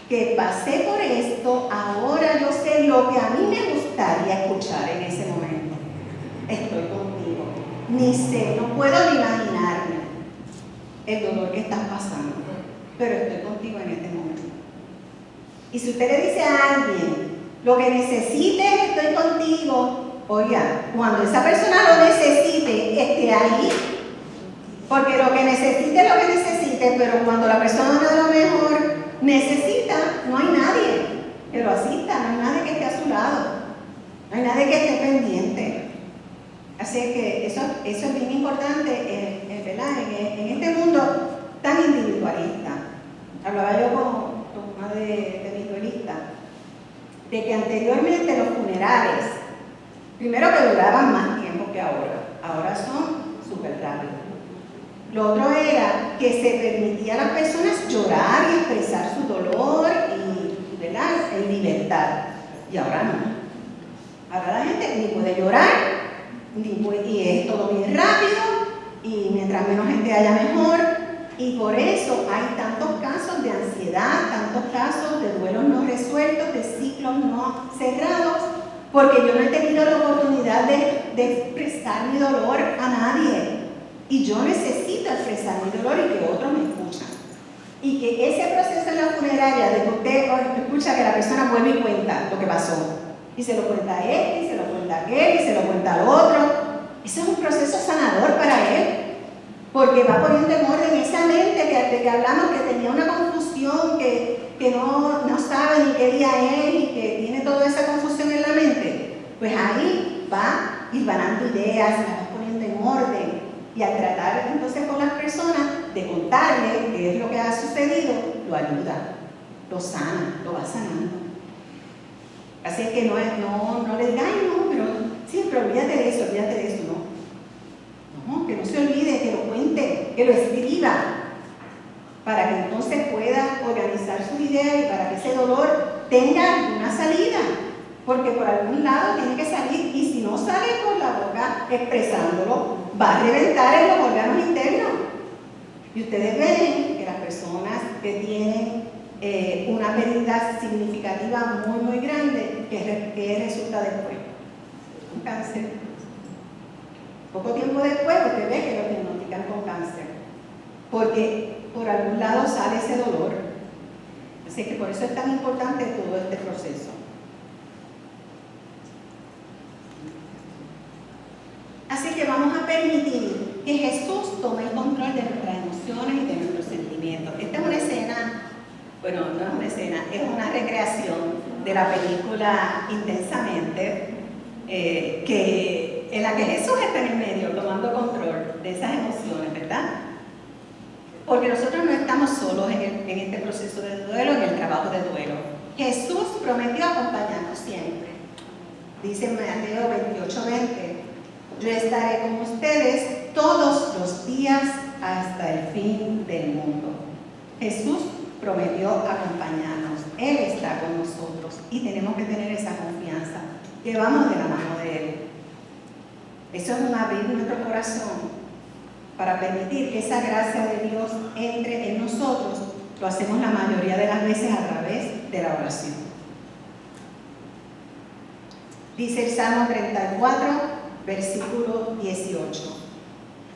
que pasé por esto, ahora yo sé lo que a mí me gustaría escuchar en ese momento. Estoy contigo. Ni sé, no puedo ni imaginarme el dolor que estás pasando, pero estoy contigo en este momento. Y si usted le dice a alguien, lo que necesites, estoy contigo, oiga, cuando esa persona lo necesite, esté ahí, porque lo que necesite es lo que necesite, pero cuando la persona a lo mejor necesita, no hay nadie que lo asista, no hay nadie que esté a su lado, no hay nadie que esté pendiente. Así que eso es bien importante, ¿verdad? En este mundo tan individualista. Hablaba yo con una de mis duelistas, de que anteriormente los funerales, primero que duraban más tiempo que ahora son súper rápidos. Lo otro era que se permitía a las personas llorar y expresar su dolor y ¿verdad?, en libertad. Y ahora no. Ahora la gente ni puede llorar, y es todo bien rápido, y mientras menos gente haya mejor, y por eso hay tantos casos de ansiedad, tantos casos de duelos no resueltos, de ciclos no cerrados, porque yo no he tenido la oportunidad de expresar mi dolor a nadie, y yo necesito expresar mi dolor y que otros me escuchan. Y que ese proceso en la funeraria, de que usted escucha que la persona vuelve y cuenta lo que pasó, y se lo cuenta a él, y se lo cuenta a aquel, y se lo cuenta al otro. Ese es un proceso sanador para él, porque va poniendo en orden esa mente de que hablamos, que tenía una confusión, que no sabe ni qué día es, y que tiene toda esa confusión en la mente. Pues ahí va hilvanando ideas, las vas poniendo en orden. Y al tratar entonces con las personas de contarle qué es lo que ha sucedido, lo ayuda, lo sana, lo va sanando. Así es que no le diga, ay no, pero siempre olvídate de eso, no. No, que no se olvide, que lo cuente, que lo escriba, para que entonces pueda organizar sus ideas y para que ese dolor tenga una salida, porque por algún lado tiene que salir, y si no sale por la boca expresándolo, va a reventar en los órganos internos. Y ustedes ven que las personas que tienen una pérdida significativa muy grande, que resulta después, un cáncer. Poco tiempo después usted ve que lo diagnostican con cáncer, porque por algún lado sale ese dolor. Así que por eso es tan importante todo este proceso. Así que vamos a permitir que Jesús tome el control de nuestras emociones y de nuestros sentimientos. Esta es una escena, bueno, no es una escena, es una recreación de la película Intensamente, en la que Jesús está en el medio, tomando control de esas emociones, ¿verdad? Porque nosotros no estamos solos en este proceso de duelo, en el trabajo de duelo. Jesús prometió acompañarnos siempre. Dice en Mateo 28:20, yo estaré con ustedes todos los días hasta el fin del mundo. Jesús prometió acompañarnos. Él está con nosotros y tenemos que tener esa confianza, que vamos de la mano de Él. Eso es un abrir nuestro corazón para permitir que esa gracia de Dios entre en nosotros. Lo hacemos la mayoría de las veces a través de la oración. Dice el Salmo 34, versículo 18.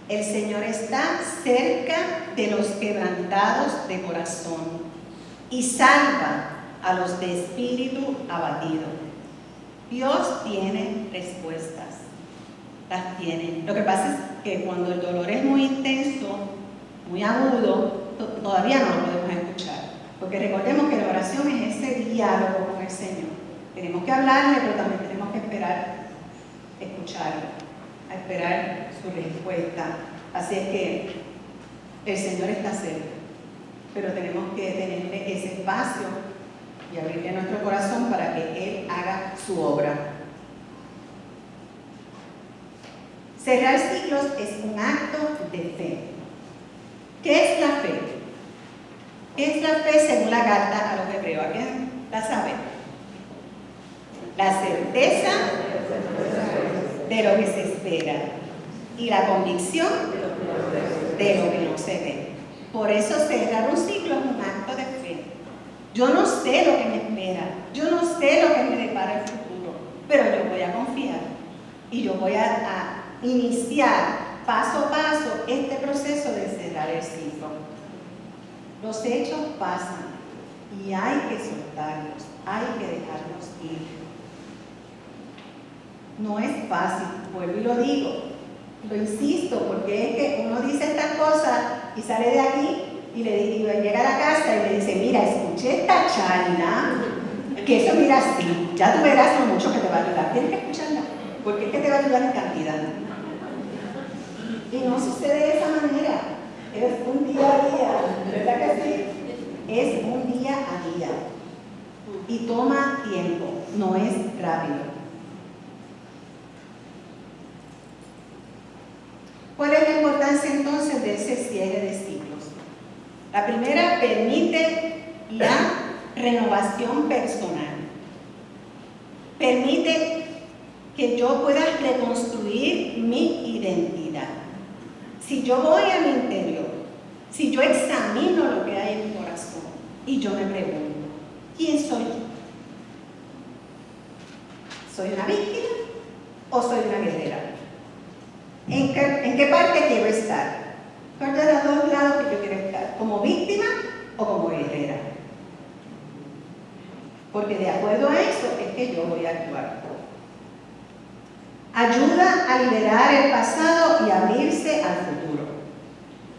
El Señor está cerca de los quebrantados de corazón y salva a los de espíritu abatido. Dios tiene respuestas. Las tiene. Lo que pasa es que cuando el dolor es muy intenso, muy agudo, todavía no lo podemos escuchar. Porque recordemos que la oración es ese diálogo con el Señor. Tenemos que hablarle, pero también tenemos que esperar escucharlo, a esperar su respuesta. Así es que el Señor está cerca, pero tenemos que tenerle ese espacio y abrirle nuestro corazón para que Él haga su obra. Cerrar ciclos es un acto de fe. ¿Qué es la fe? ¿Qué es la fe según la carta a los hebreos? ¿Alguien la sabe? La certeza de lo que se espera y la convicción de lo que no se ve. Por eso cerrar un ciclo es un acto de fe. Yo no sé lo que me espera, yo no sé lo que me depara el futuro, pero yo voy a confiar y yo voy a iniciar paso a paso este proceso de cerrar el ciclo. Los hechos pasan y hay que soltarlos, hay que dejarlos ir. No es fácil, vuelvo y lo digo, lo insisto, porque es que uno dice estas cosas y sale de aquí y llega a la casa y le dice, mira, escuché esta charla, que eso mira así, ya tú verás lo mucho que te va a ayudar, tienes que escucharla, porque es que te va a ayudar en cantidad. Y no sucede de esa manera, es un día a día, ¿verdad que sí? Es un día a día y toma tiempo, no es rápido. ¿Cuál es la importancia entonces de ese cierre de ciclos? La primera, permite la renovación personal. Permite que yo pueda reconstruir mi identidad. Si yo voy a mi interior, si yo examino lo que hay en mi corazón y yo me pregunto, ¿quién soy yo? ¿Soy una víctima o soy una guerrera? ¿En qué parte quiero estar? ¿Cuál de los dos lados que yo quiero estar? ¿Como víctima o como guerrera? Porque de acuerdo a eso es que yo voy a actuar. Ayuda a liberar el pasado y abrirse al futuro.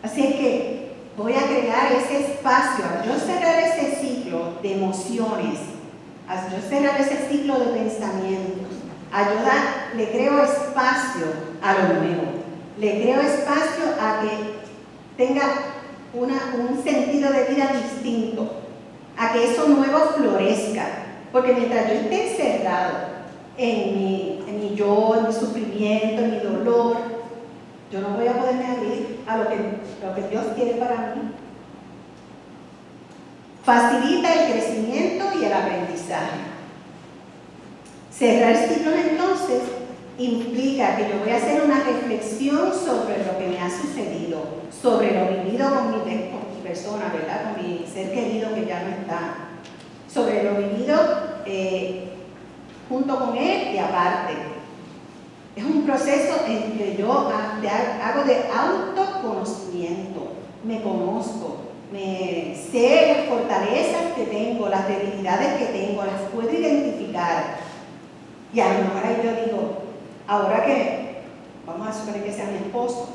Así es que voy a crear ese espacio, al yo cerrar ese ciclo de emociones, al yo cerrar ese ciclo de pensamientos, ayuda le creo espacio a lo nuevo, le creo espacio a que tenga un sentido de vida distinto, a que eso nuevo florezca, porque mientras yo esté encerrado en mi yo, en mi sufrimiento, en mi dolor, yo no voy a poderme abrir a lo que Dios quiere para mí. Facilita el crecimiento y el aprendizaje. Cerrar ciclos entonces implica que yo voy a hacer una reflexión sobre lo que me ha sucedido, sobre lo vivido con mi persona, ¿verdad? Con mi ser querido que ya no está, sobre lo vivido junto con él y aparte. Es un proceso en que yo hago de autoconocimiento, me conozco, me sé las fortalezas que tengo, las debilidades que tengo, las puedo identificar. Y a lo mejor ahí yo digo, ahora que, vamos a suponer que sea mi esposo,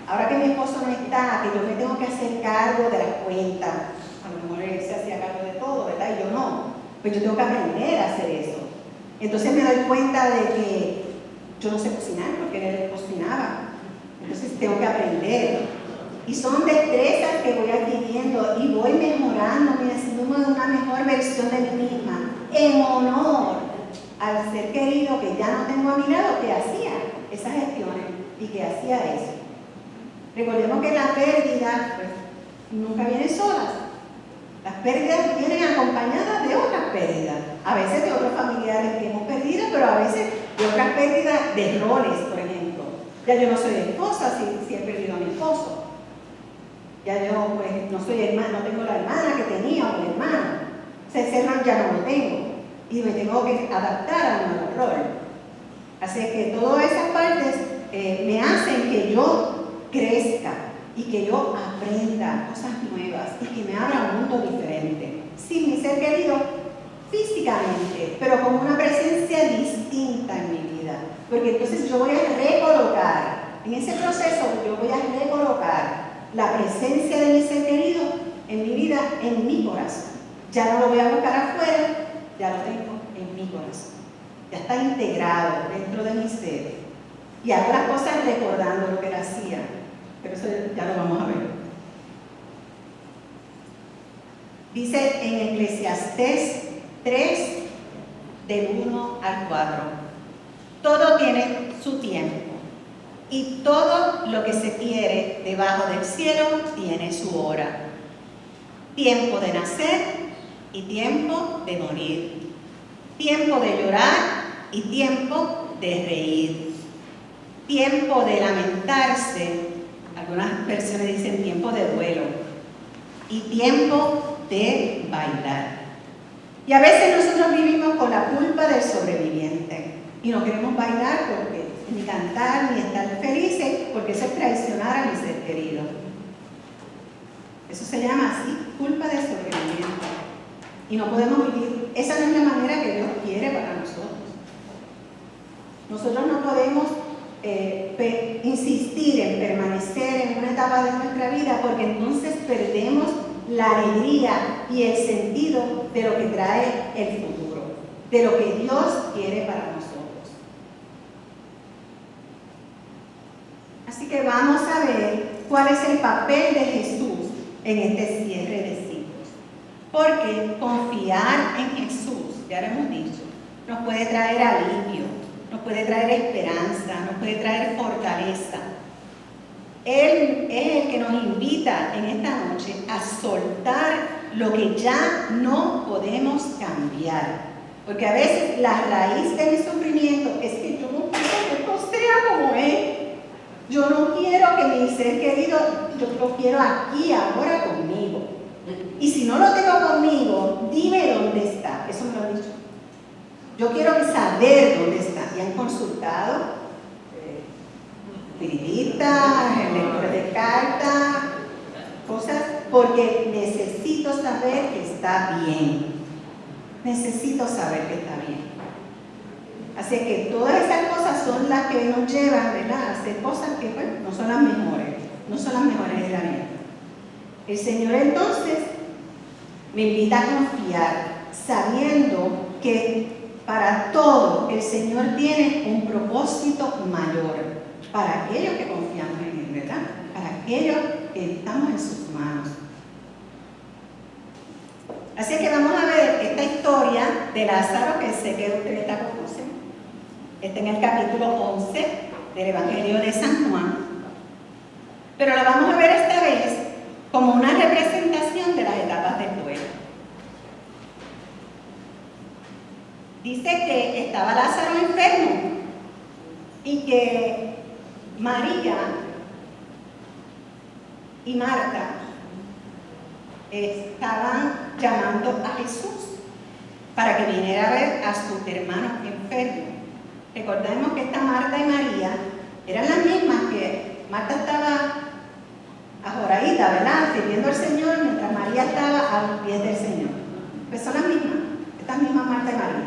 ahora que mi esposo no está, que yo me tengo que hacer cargo de las cuentas, a lo mejor él se hacía cargo de todo, ¿verdad? Y yo no, pues yo tengo que aprender a hacer eso. Entonces me doy cuenta de que yo no sé cocinar porque él cocinaba, entonces tengo que aprender. Y son destrezas que voy adquiriendo y voy mejorando, haciéndome una mejor versión de mí misma, en honor al ser querido que ya no tengo a mi lado, que hacía esas gestiones y que hacía eso. Recordemos que la pérdida pues, nunca viene solas. Las pérdidas vienen acompañadas de otras pérdidas, a veces de otros familiares que hemos perdido, pero a veces de otras pérdidas de roles, por ejemplo. Ya yo no soy esposa si he perdido a mi esposo. Ya yo pues no soy hermana, no tengo la hermana que tenía o el hermano. Ese hermano ya no lo tengo y me tengo que adaptar a un nuevo rol. Así que todas esas partes me hacen que yo crezca y que yo aprenda cosas nuevas y que me abra un mundo diferente. Sin mi ser querido físicamente, pero con una presencia distinta en mi vida. Porque entonces yo voy a recolocar, en ese proceso yo voy a recolocar la presencia de mi ser querido en mi vida, en mi corazón. Ya no lo voy a buscar afuera, ya lo tengo en mi corazón. Ya está integrado dentro de mi ser. Y hago las cosas recordando lo que él hacía. Pero eso ya lo vamos a ver. Dice en Eclesiastés 3, del 1 al 4. Todo tiene su tiempo. Y todo lo que se quiere debajo del cielo tiene su hora. Tiempo de nacer y tiempo de morir. Tiempo de llorar y tiempo de reír. Tiempo de lamentarse, algunas versiones dicen tiempo de duelo. Y tiempo de bailar. Y a veces nosotros vivimos con la culpa del sobreviviente. Y no queremos bailar porque ni cantar, ni estar felices, porque eso es traicionar a mi ser querido. Eso se llama así, culpa de sobreviviente. Y no podemos vivir, esa no es la manera que Dios quiere para nosotros. Nosotros no podemos insistir en permanecer en una etapa de nuestra vida, porque entonces perdemos la alegría y el sentido de lo que trae el futuro, de lo que Dios quiere para nosotros. Así que vamos a ver cuál es el papel de Jesús en este cierre de ciclos. Porque confiar en Jesús, ya lo hemos dicho, nos puede traer alivio, nos puede traer esperanza, nos puede traer fortaleza. Él es el que nos invita en esta noche a soltar lo que ya no podemos cambiar. Porque a veces la raíz de mi sufrimiento es que yo no quiero que esto sea como es. Yo no quiero que mi ser querido, yo lo quiero aquí, ahora conmigo. Y si no lo tengo conmigo, dime dónde está. Eso me lo han dicho. Yo quiero saber dónde está. ¿Y han consultado? Espiritistas, lectores de cartas, cosas, porque necesito saber que está bien. Necesito saber que está bien. Así que todas esas cosas son las que nos llevan, ¿verdad?, a hacer cosas que pues, no son las mejores, no son las mejores de la vida. El Señor entonces me invita a confiar, sabiendo que para todo el Señor tiene un propósito mayor para aquellos que confiamos en Él, ¿verdad? Para aquellos que estamos en sus manos. Así que vamos a ver esta historia de Lázaro, que sé que ustedes la conocen. Está en el capítulo 11 del Evangelio de San Juan. Pero lo vamos a ver esta vez como una representación de las etapas del duelo. Dice que estaba Lázaro enfermo y que María y Marta estaban llamando a Jesús para que viniera a ver a sus hermanos enfermos. Recordemos que esta Marta y María eran las mismas que Marta estaba ajoradita, ¿verdad?, sirviendo al Señor, mientras María estaba a los pies del Señor. Pues son las mismas, estas mismas Marta y María.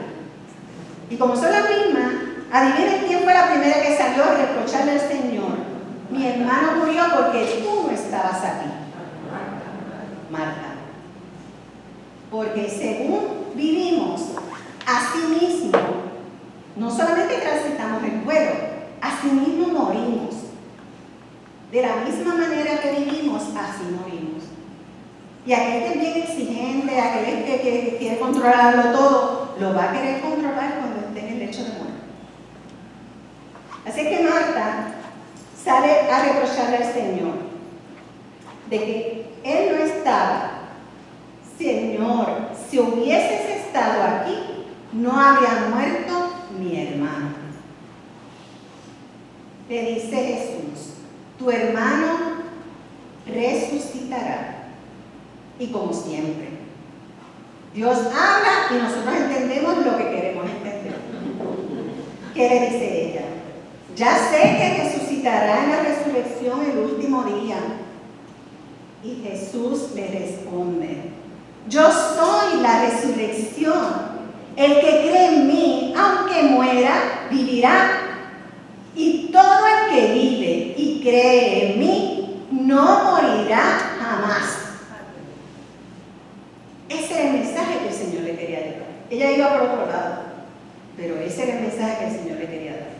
Y como son las mismas, adivinen quién fue la primera que salió a reprocharle al Señor. Mi hermano murió porque tú no estabas aquí. Marta. Porque según vivimos, así mismo, no solamente transitamos el duelo, así mismo morimos. De la misma manera que vivimos, así morimos. Y aquel que es bien exigente, aquel que quiere controlarlo todo, lo va a querer controlar cuando esté en el lecho de muerte. Así que Marta sale a reprocharle al Señor de que Él no estaba. Señor, si hubieses estado aquí, no habría muerto mi hermano. Le dice Jesús, tu hermano resucitará. Y como siempre, Dios habla y nosotros entendemos lo que queremos entender. ¿Qué le dice ella? Ya sé que resucitará en la resurrección el último día. Y Jesús le responde, yo soy la resurrección. El que cree en mí, aunque muera, vivirá. Y todo el que vive y cree en mí, no morirá jamás. Ese era el mensaje que el Señor le quería dar. Ella iba por otro lado, pero ese era el mensaje que el Señor le quería dar.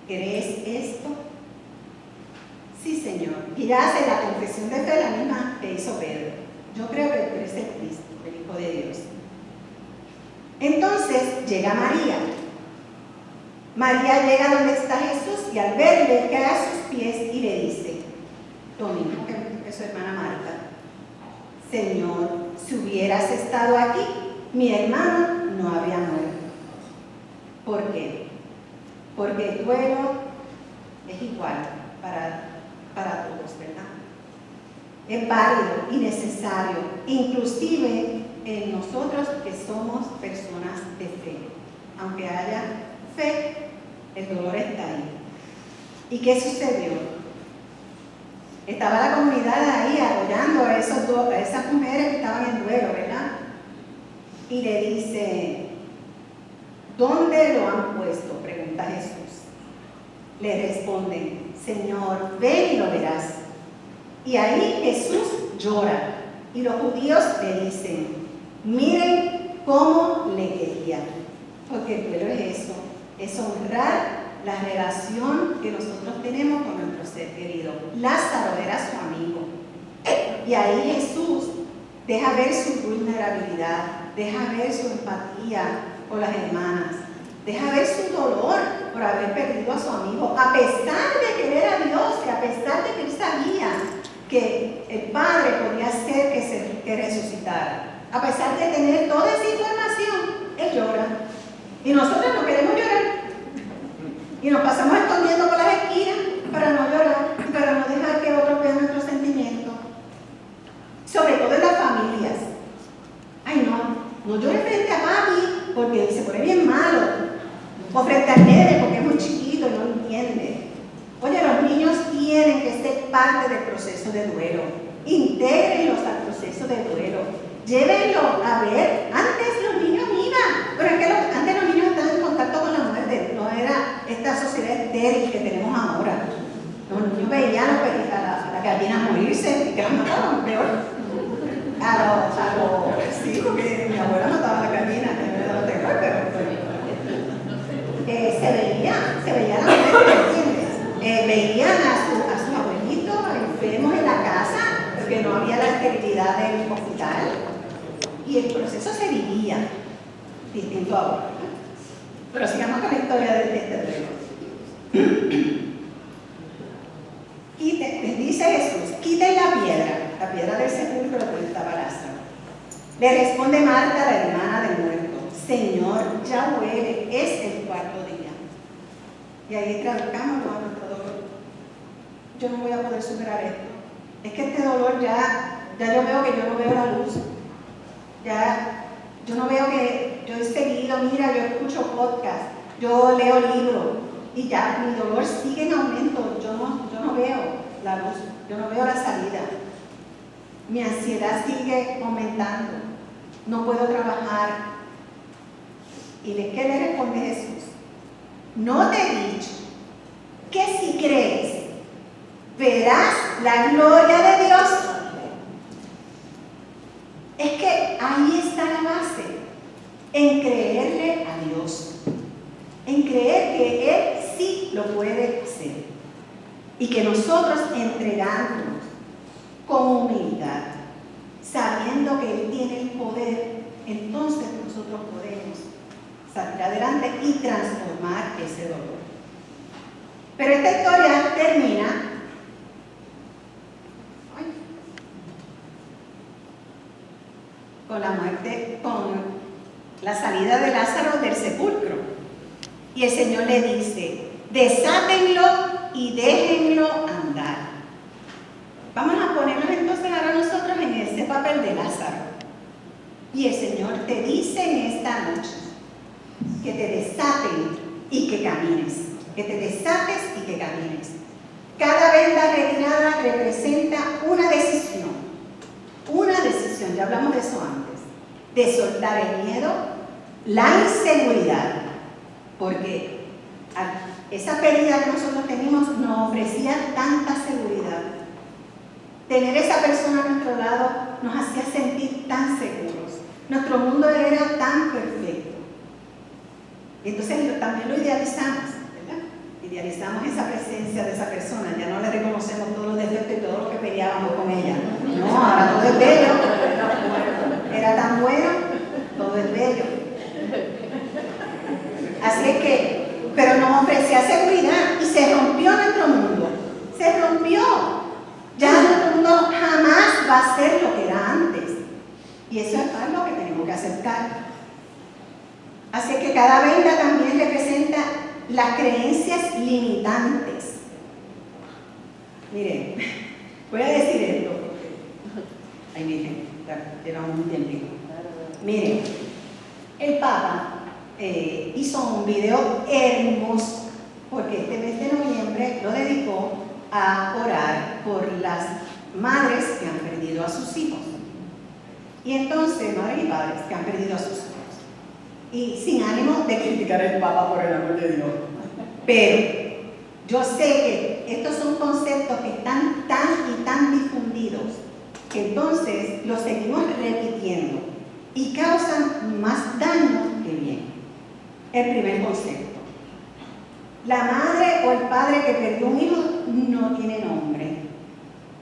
¿Crees esto? Sí, Señor. Y ya hace la confesión de fe, la misma que hizo Pedro. Yo creo que tú eres el Cristo, el Hijo de Dios. Entonces llega María. María llega donde está Jesús y al verle cae a sus pies y le dice, lo mismo que su hermana Marta, Señor, si hubieras estado aquí, mi hermano no habría muerto. ¿Por qué? Porque el duelo es igual para todos, ¿verdad? Es válido y necesario, inclusive en nosotros que somos personas de fe. Aunque haya fe, el dolor está ahí. ¿Y qué sucedió? Estaba la comunidad ahí apoyando a esas mujeres que estaban en duelo, ¿verdad? Y le dice, ¿dónde lo han puesto?, pregunta Jesús. Le responden, Señor, ven y lo verás. Y ahí Jesús llora. Y los judíos le dicen, miren cómo le quería. Porque el duelo es eso, es honrar la relación que nosotros tenemos con nuestro ser querido. Lázaro era su amigo. Y ahí Jesús deja ver su vulnerabilidad, deja ver su empatía por las hermanas, deja ver su dolor por haber perdido a su amigo, a pesar de querer a Dios y a pesar de que él sabía que el Padre podía hacer que resucitara. A pesar de tener toda esa información, él llora. Y nosotros no queremos llorar. Y nos pasamos escondiendo por las esquinas para no llorar y para no dejar que otros vean nuestros sentimientos. Sobre todo en las familias. Ay, no llores frente a papi porque se pone bien malo. O frente al nene porque es muy chiquito y no lo entiende. Oye, los niños tienen que ser parte del proceso de duelo. Intégrenlos al proceso de duelo. Llévenlo a ver. Antes los niños iban, pero es que antes los niños estaban en contacto con la muerte. No era esta sociedad estéril que tenemos ahora. Los niños veían a la gallina morirse y que las mataban, peor. Sí, porque mi abuela mataba la gallina, no te acuerdas, pero se veía la muerte, ¿entiendes? Veían a sus abuelitos enfermos en la casa, porque no había la esterilidad del hospital, y el proceso se vivía distinto ahora. Pero sigamos con la historia de este duelo. Dice Jesús, quiten la piedra del sepulcro donde estaba Lázaro. Le responde Marta, la hermana del muerto, Señor, ya huele, es el cuarto día. Y ahí trancamos a nuestro dolor. Yo no voy a poder superar esto. Es que este dolor ya yo veo que yo no veo la luz. Ya yo no veo que yo he seguido, mira, yo escucho podcast, yo leo libros y ya mi dolor sigue en aumento. Yo no veo la luz, yo no veo la salida. Mi ansiedad sigue aumentando, no puedo trabajar. ¿Y qué le responde Jesús? ¿No te he dicho que si crees verás la gloria de Dios? Es que ahí está la base, en creerle a Dios, en creer que Él sí lo puede hacer y que nosotros entregándonos con humildad, sabiendo que Él tiene el poder, entonces nosotros podemos salir adelante y transformar ese dolor. Pero esta historia termina con la muerte, con la salida de Lázaro del sepulcro. Y el Señor le dice, desátenlo y déjenlo andar. Vamos a ponernos entonces ahora nosotros en ese papel de Lázaro. Y el Señor te dice en esta noche que te desaten y que camines. Que te desates y que camines. Cada venda retirada representa una decisión. Una decisión, ya hablamos de eso antes, de soltar el miedo, la inseguridad, porque esa pérdida que nosotros tenemos nos ofrecía tanta seguridad. Tener esa persona a nuestro lado nos hacía sentir tan seguros. Nuestro mundo era tan perfecto. Entonces también lo idealizamos, ¿verdad? Idealizamos esa presencia de esa persona, ya no le reconocemos todos los defectos y todo lo que peleábamos con ella. No, ahora todo es bello. Era tan bueno, todo es bello. Así es que, pero nos ofrecía seguridad y se rompió nuestro mundo. Se rompió. Ya nuestro mundo jamás va a ser lo que era antes. Y eso es algo que tenemos que aceptar. Así que cada venda también representa las creencias limitantes. Miren, voy a decir esto. Ay, miren, llevamos un tiempito. Miren, el Papa hizo un video hermoso, porque este mes de noviembre lo dedicó a orar por las madres que han perdido a sus hijos. Y entonces, madres y padres que han perdido a sus hijos. Y sin ánimo de criticar al Papa por el amor de Dios. Pero yo sé que estos son conceptos que están tan y tan difundidos que entonces los seguimos repitiendo y causan más daño que bien. El primer concepto. La madre o el padre que perdió un hijo no tiene nombre.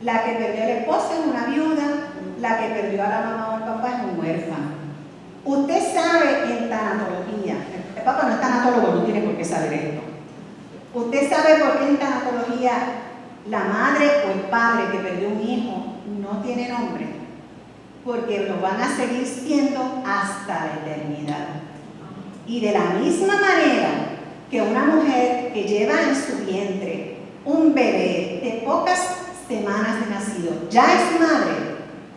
La que perdió al esposo es una viuda, la que perdió a la mamá o al papá es un huérfano. Usted sabe en tanatología, el Papa no es tanatólogo, no tiene por qué saber esto. Usted sabe por qué en tanatología la madre o el padre que perdió un hijo no tiene nombre, porque lo van a seguir siendo hasta la eternidad. Y de la misma manera que una mujer que lleva en su vientre un bebé de pocas semanas de nacido ya es madre,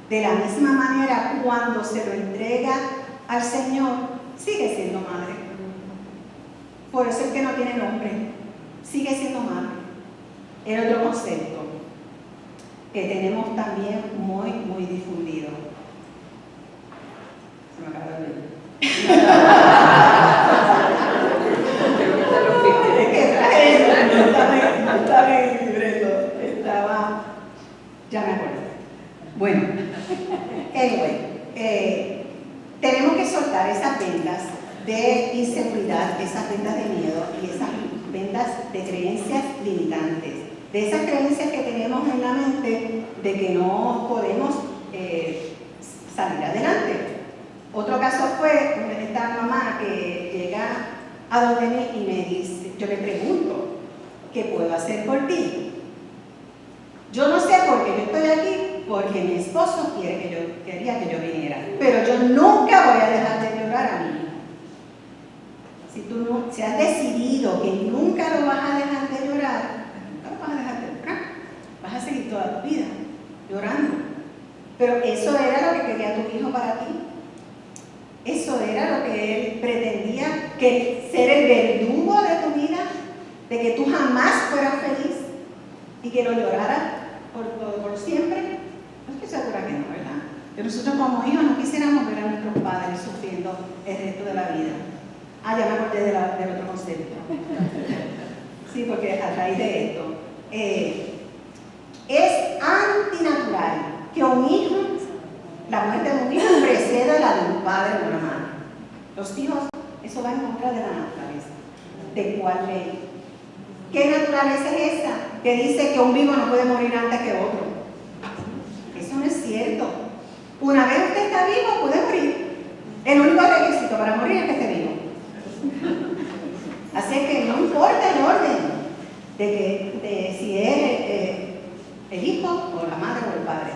de la misma manera cuando se lo entrega al Señor sigue siendo madre. Por eso es que no tiene nombre, sigue siendo madre. El otro concepto que tenemos también muy, muy difundido. Se me acaba de olvidar. Es que no estaba en el libreto, ya me acuerdo. Bueno, Anyway, tenemos que soltar esas vendas de inseguridad, esas vendas de miedo y esas vendas de creencias limitantes, de esas creencias que tenemos en la mente de que no podemos salir adelante. Otro caso fue esta mamá que llega a donde mí y me dice, yo le pregunto, ¿qué puedo hacer por ti? Yo no sé por qué yo estoy aquí, porque mi esposo quería que yo viniera, pero yo nunca voy a dejar de llorar a mi hijo. Si has decidido que nunca lo vas a dejar de llorar, nunca lo vas a dejar de llorar, vas a seguir toda tu vida llorando. Pero eso era lo que quería tu hijo para ti. Eso era lo que él pretendía, que ser el verdugo de tu vida, de que tú jamás fueras feliz y que lo lloraras por siempre. No estoy segura que no, ¿verdad? Que nosotros como hijos no quisiéramos ver a nuestros padres sufriendo el resto de la vida. Ah, ya me acordé del otro concepto. Sí, porque a raíz de esto, es antinatural que un hijo, la muerte de un hijo preceda la de un padre o una madre. Los hijos, eso va en contra de la naturaleza. ¿De cuál ley? ¿Qué naturaleza es esa que dice que un vivo no puede morir antes que otro? Eso no es cierto. Una vez usted está vivo, puede morir. El único requisito para morir es que esté vivo. Así que no importa el orden de si es el hijo o la madre o el padre.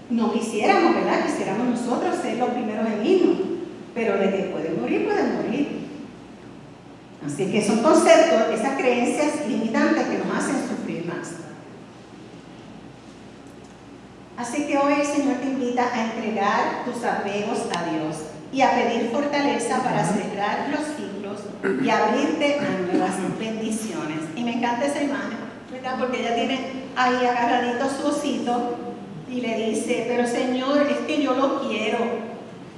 No quisiéramos, ¿verdad? Quisiéramos nosotros ser los primeros en irnos, pero de que pueden morir, pueden morir. Así que son conceptos, esas creencias limitantes que nos hacen sufrir más. Así que hoy el Señor te invita a entregar tus apegos a Dios y a pedir fortaleza para cerrar los ciclos y abrirte a nuevas bendiciones. Y me encanta esa imagen, ¿verdad? Porque ella tiene ahí agarradito su osito y le dice, pero Señor, es que yo lo quiero.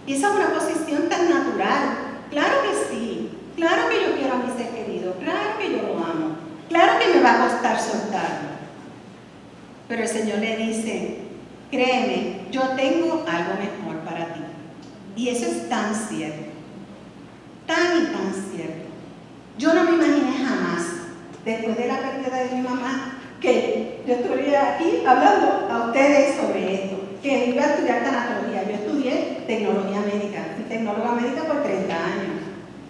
Y esa es una posición tan natural. Claro que sí, claro que yo quiero a mi ser querido, claro que yo lo amo, claro que me va a costar soltarlo. Pero el Señor le dice, créeme, yo tengo algo mejor para ti. Y eso es tan cierto, tan y tan cierto. Yo no me imaginé jamás, después de la pérdida de mi mamá, que yo estuviera aquí hablando a ustedes sobre esto, que iba a estudiar tanatología. Yo estudié tecnología médica, fui tecnóloga médica por 30 años.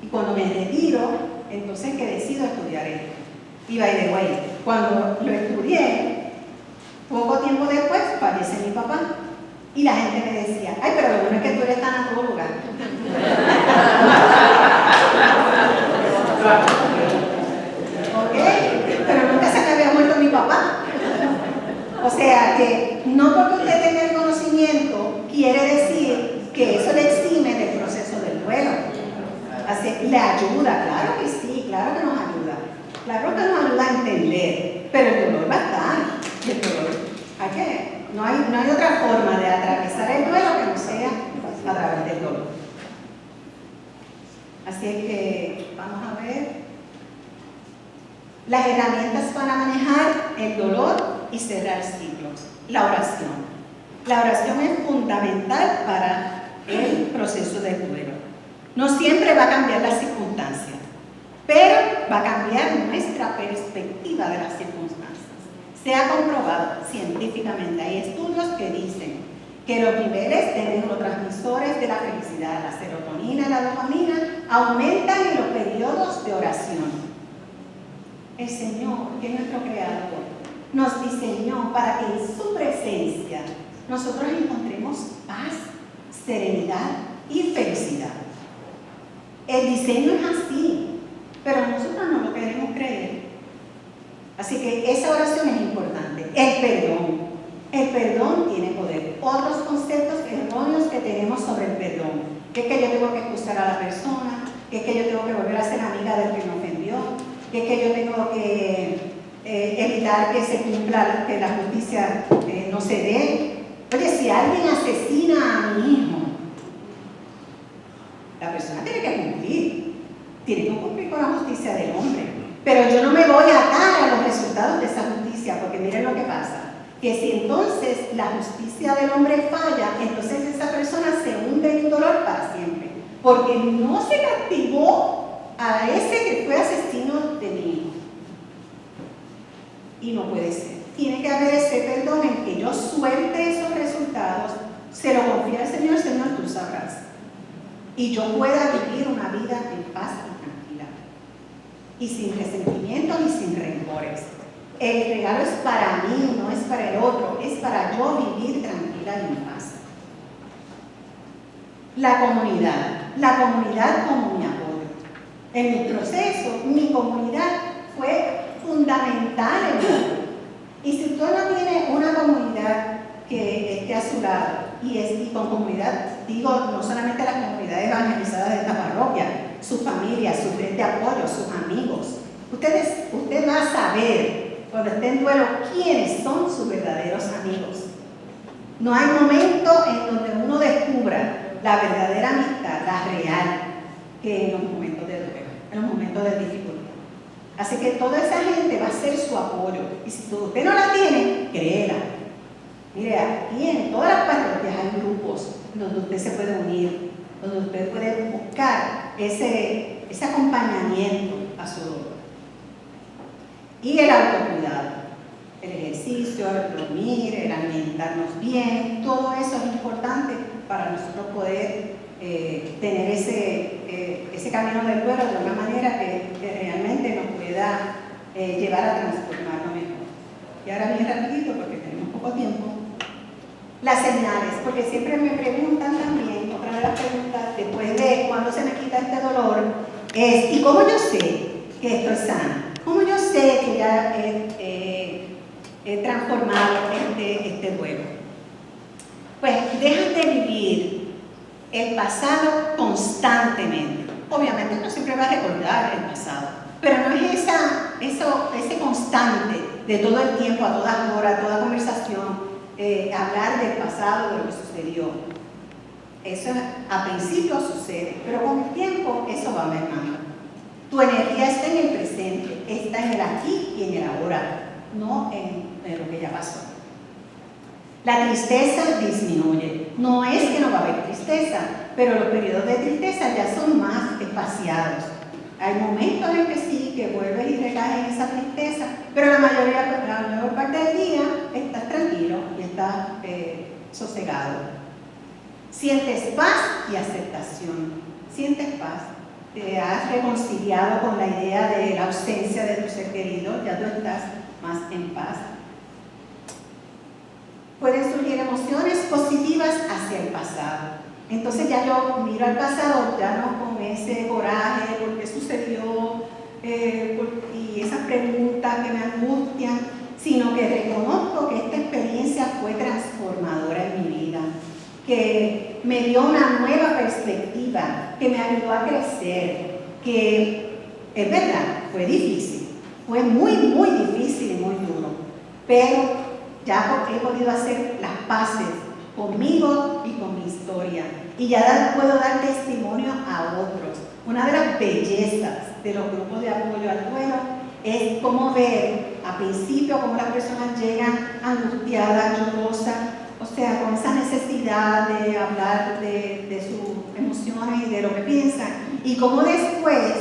Y cuando me retiro, entonces que decido estudiar esto. Y by the way, cuando lo estudié, poco tiempo después fallece mi papá. Y la gente me decía, ay, pero lo bueno es que tú eres tanatóloga. ¿Ok? Pero nunca se me había muerto mi papá. O sea que no porque usted tenga el conocimiento quiere decir que eso le exime del proceso del duelo. Así que le ayuda, claro que sí, claro que nos ayuda. Claro que nos ayuda a entender, pero el dolor va a estar. Y el dolor, no hay otra forma de atravesar el duelo que no sea a través del dolor. Así es que vamos a ver las herramientas para manejar el dolor y cerrar ciclos. La oración. La oración es fundamental para el proceso del duelo. No siempre va a cambiar las circunstancias, pero va a cambiar nuestra perspectiva de las circunstancias. Se ha comprobado científicamente, hay estudios que dicen que los niveles de neurotransmisores de la felicidad, la serotonina y la dopamina, aumentan en los periodos de oración. El Señor, que es nuestro Creador, nos diseñó para que en su presencia nosotros encontremos paz, serenidad y felicidad. El diseño es así, pero nosotros no lo queremos creer. Así que esa oración es importante. El perdón. El perdón tiene poder. Otros conceptos erróneos que tenemos sobre el perdón. Que es que yo tengo que excusar a la persona, que es que yo tengo que volver a ser amiga del que me ofendió, que es que yo tengo que evitar que se cumpla, que la justicia no se dé. Oye, si alguien asesina a mi hijo, la persona tiene que cumplir con la justicia del hombre. Pero yo no me voy a atar a los resultados de esa justicia, porque miren lo que pasa. que si entonces la justicia del hombre falla, entonces esa persona se hunde en dolor para siempre, porque no se castigó a ese que fue asesino de mi hijo. Y no puede ser. Tiene que haber ese perdón en que yo suelte esos resultados, se lo confíe al Señor, Señor, tú sabrás. Y yo pueda vivir una vida en paz y tranquila. Y sin resentimientos y sin rencores. El regalo es para mí, no es para el otro, es para yo vivir tranquila y en paz. La comunidad como mi apoyo. En mi proceso, mi comunidad fue fundamental en mi apoyo. Y si usted no tiene una comunidad que esté a su lado, y con comunidad, digo, no solamente las comunidades evangelizadas de esta parroquia, su familia, su red de apoyo, sus amigos, usted va a saber, cuando esté en duelo, quiénes son sus verdaderos amigos. No hay momento en donde uno descubra la verdadera amistad, la real, que en los momentos de duelo, en los momentos de dificultad. Así que toda esa gente va a ser su apoyo. Y si usted no la tiene, créela. Mire, aquí en todas las parroquias hay grupos donde usted se puede unir, donde usted puede buscar ese acompañamiento a su dolor. Y el autocuidado, el ejercicio, el dormir, el alimentarnos bien, todo eso es importante para nosotros poder tener ese camino del duelo de una manera que realmente nos pueda llevar a transformarnos mejor. Y ahora bien rapidito, porque tenemos poco tiempo, las señales, porque siempre me preguntan también, otra de las preguntas, después de cuándo se me quita este dolor, es ¿y cómo yo sé que estoy sana? ¿Cómo yo sé que ya he transformado este duelo? Pues dejan de vivir el pasado constantemente. Obviamente no siempre va a recordar el pasado, pero no es ese constante de todo el tiempo, a todas horas, toda conversación, hablar del pasado, de lo que sucedió. Eso a principio sucede, pero con el tiempo eso va mermando. Tu energía está en el presente, está en el aquí y en el ahora, no en lo que ya pasó. La tristeza disminuye. No es que no va a haber tristeza, pero los periodos de tristeza ya son más espaciados. Hay momentos en que sí, que vuelves y recaes en esa tristeza, pero la mayor parte del día estás tranquilo y estás sosegado. Sientes paz y aceptación. Sientes paz. Te has reconciliado con la idea de la ausencia de tu ser querido, ya tú estás más en paz. Pueden surgir emociones positivas hacia el pasado. Entonces ya yo miro al pasado, ya no con ese coraje, por qué sucedió, y esas preguntas que me angustian, sino que reconozco que esta experiencia fue transformadora en mi vida, que me dio una nueva perspectiva, que me ayudó a crecer, que es verdad, fue difícil, fue muy, muy difícil y muy duro, pero ya he podido hacer las paces conmigo y con mi historia. Y ya puedo dar testimonio a otros. Una de las bellezas de los grupos de apoyo al duelo es cómo ver a principio cómo las personas llegan angustiadas, llorosas, o sea, con esa necesidad de hablar de sus emociones y de lo que piensan. Y cómo después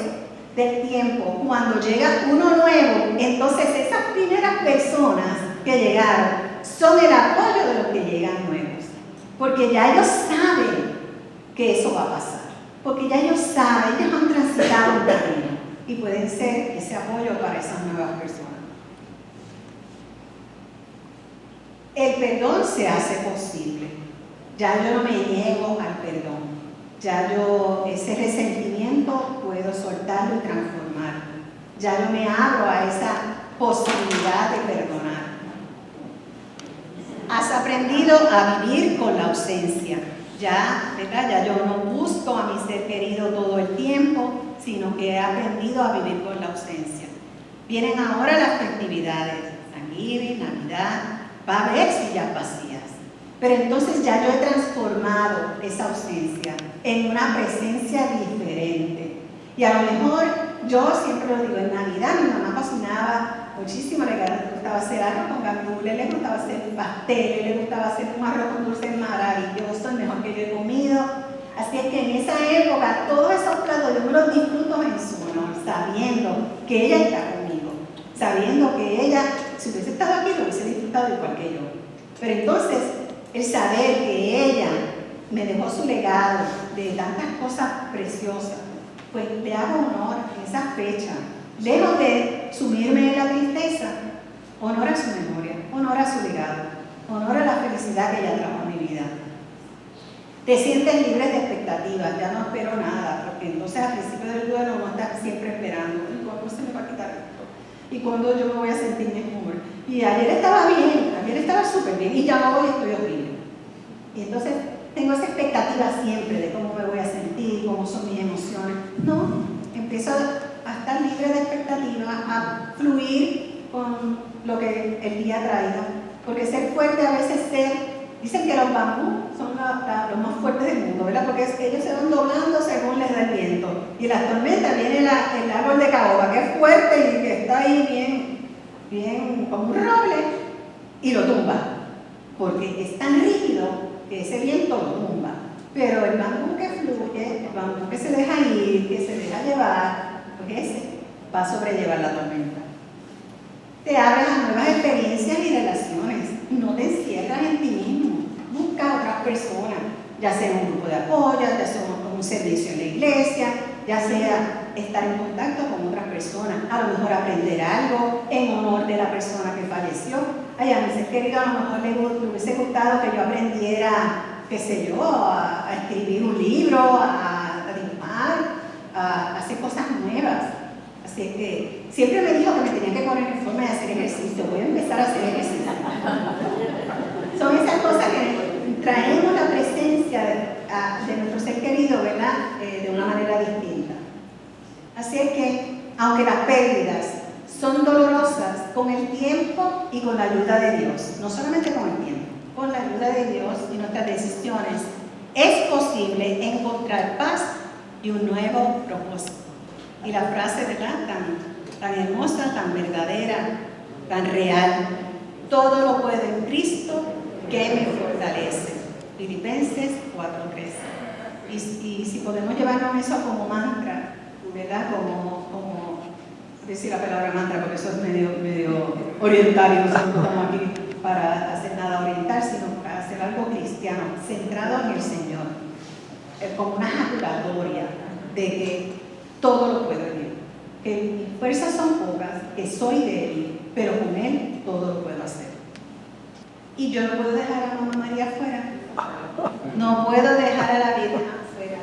del tiempo, cuando llega uno nuevo, entonces esas primeras personas que llegaron son el apoyo de los que llegan nuevos, porque ya ellos saben que eso va a pasar, porque ya ellos saben, ellos han transitado un camino y pueden ser ese apoyo para esas nuevas personas. El perdón se hace posible. Ya yo no me niego al perdón, ya yo ese resentimiento puedo soltarlo y transformarlo, ya yo me abro a esa posibilidad de perdonar. Has aprendido a vivir con la ausencia. Ya, ¿verdad? Ya yo no busco a mi ser querido todo el tiempo, sino que he aprendido a vivir con la ausencia. Vienen ahora las festividades, Thanksgiving, Navidad, va a haber sillas vacías. Pero entonces ya yo he transformado esa ausencia en una presencia diferente. Y a lo mejor, yo siempre lo digo, en Navidad mi mamá cocinaba muchísimo, le gustaba hacer arroz con gandules, le gustaba hacer pasteles, le gustaba hacer un arroz con dulce maravilloso, el mejor que yo he comido. Así es que en esa época todos esos platos yo me los disfruto en su honor, sabiendo que ella está conmigo, sabiendo que ella, si hubiese estado aquí, lo hubiese disfrutado igual que yo. Pero entonces, el saber que ella me dejó su legado de tantas cosas preciosas, pues le hago honor en esa fecha. Lejos de sumirme en la tristeza, honor a su memoria, honor a su legado, honor a la felicidad que ella trajo a mi vida. Te sientes libre de expectativas, ya no espero nada, porque entonces al principio del duelo uno está siempre esperando, ¿y cuándo se me va a quitar esto? ¿Y cuándo yo me voy a sentir mejor? Y ayer estaba bien, ayer estaba súper bien, y ya hoy estoy horrible. Y entonces tengo esa expectativa siempre de cómo me voy a sentir, cómo son mis emociones. No, empiezo a estar libre de expectativas, a fluir con lo que el día ha traído, porque ser fuerte a veces dicen que los bambús son los más fuertes del mundo, ¿verdad? Porque ellos se van doblando según les da el viento. Y las tormentas viene el árbol de caoba, que es fuerte y que está ahí bien como un roble, y lo tumba. Porque es tan rígido que ese viento lo tumba. Pero el bambú que fluye, el bambú que se deja ir, que se deja llevar, pues ese va a sobrellevar la tormenta. Te abres a nuevas experiencias y relaciones. No te encierras en ti mismo. Busca a otras personas, ya sea un grupo de apoyo, ya sea un servicio en la iglesia, ya sea estar en contacto con otras personas, a lo mejor aprender algo en honor de la persona que falleció. Ay, a mi ser querido a lo mejor le hubiese gustado que yo aprendiera, qué sé yo, a escribir un libro, a dibujar, a hacer cosas nuevas. Así que siempre me dijo que me tenía que poner en forma de hacer ejercicio. Voy a empezar a hacer ejercicio. Son esas cosas que traemos la presencia de nuestro ser querido, ¿verdad? De una manera distinta. Así es que, aunque las pérdidas son dolorosas, con el tiempo y con la ayuda de Dios, no solamente con el tiempo, con la ayuda de Dios y nuestras decisiones, es posible encontrar paz y un nuevo propósito. Y la frase, ¿verdad? Tan hermosa, tan verdadera, tan real. Todo lo puedo en Cristo que me fortalece. Filipenses 4:13. Y si podemos llevarnos eso como mantra, ¿verdad? Como decir la palabra mantra, porque eso es medio oriental y nosotros no estamos aquí para hacer nada oriental, sino para hacer algo cristiano, centrado en el Señor. Como una jacuratoria de que todo lo puedo en Él, que mis fuerzas son pocas, que soy débil, pero con Él todo lo puedo hacer. Y yo no puedo dejar a Mamá María afuera, no puedo dejar a la Virgen afuera.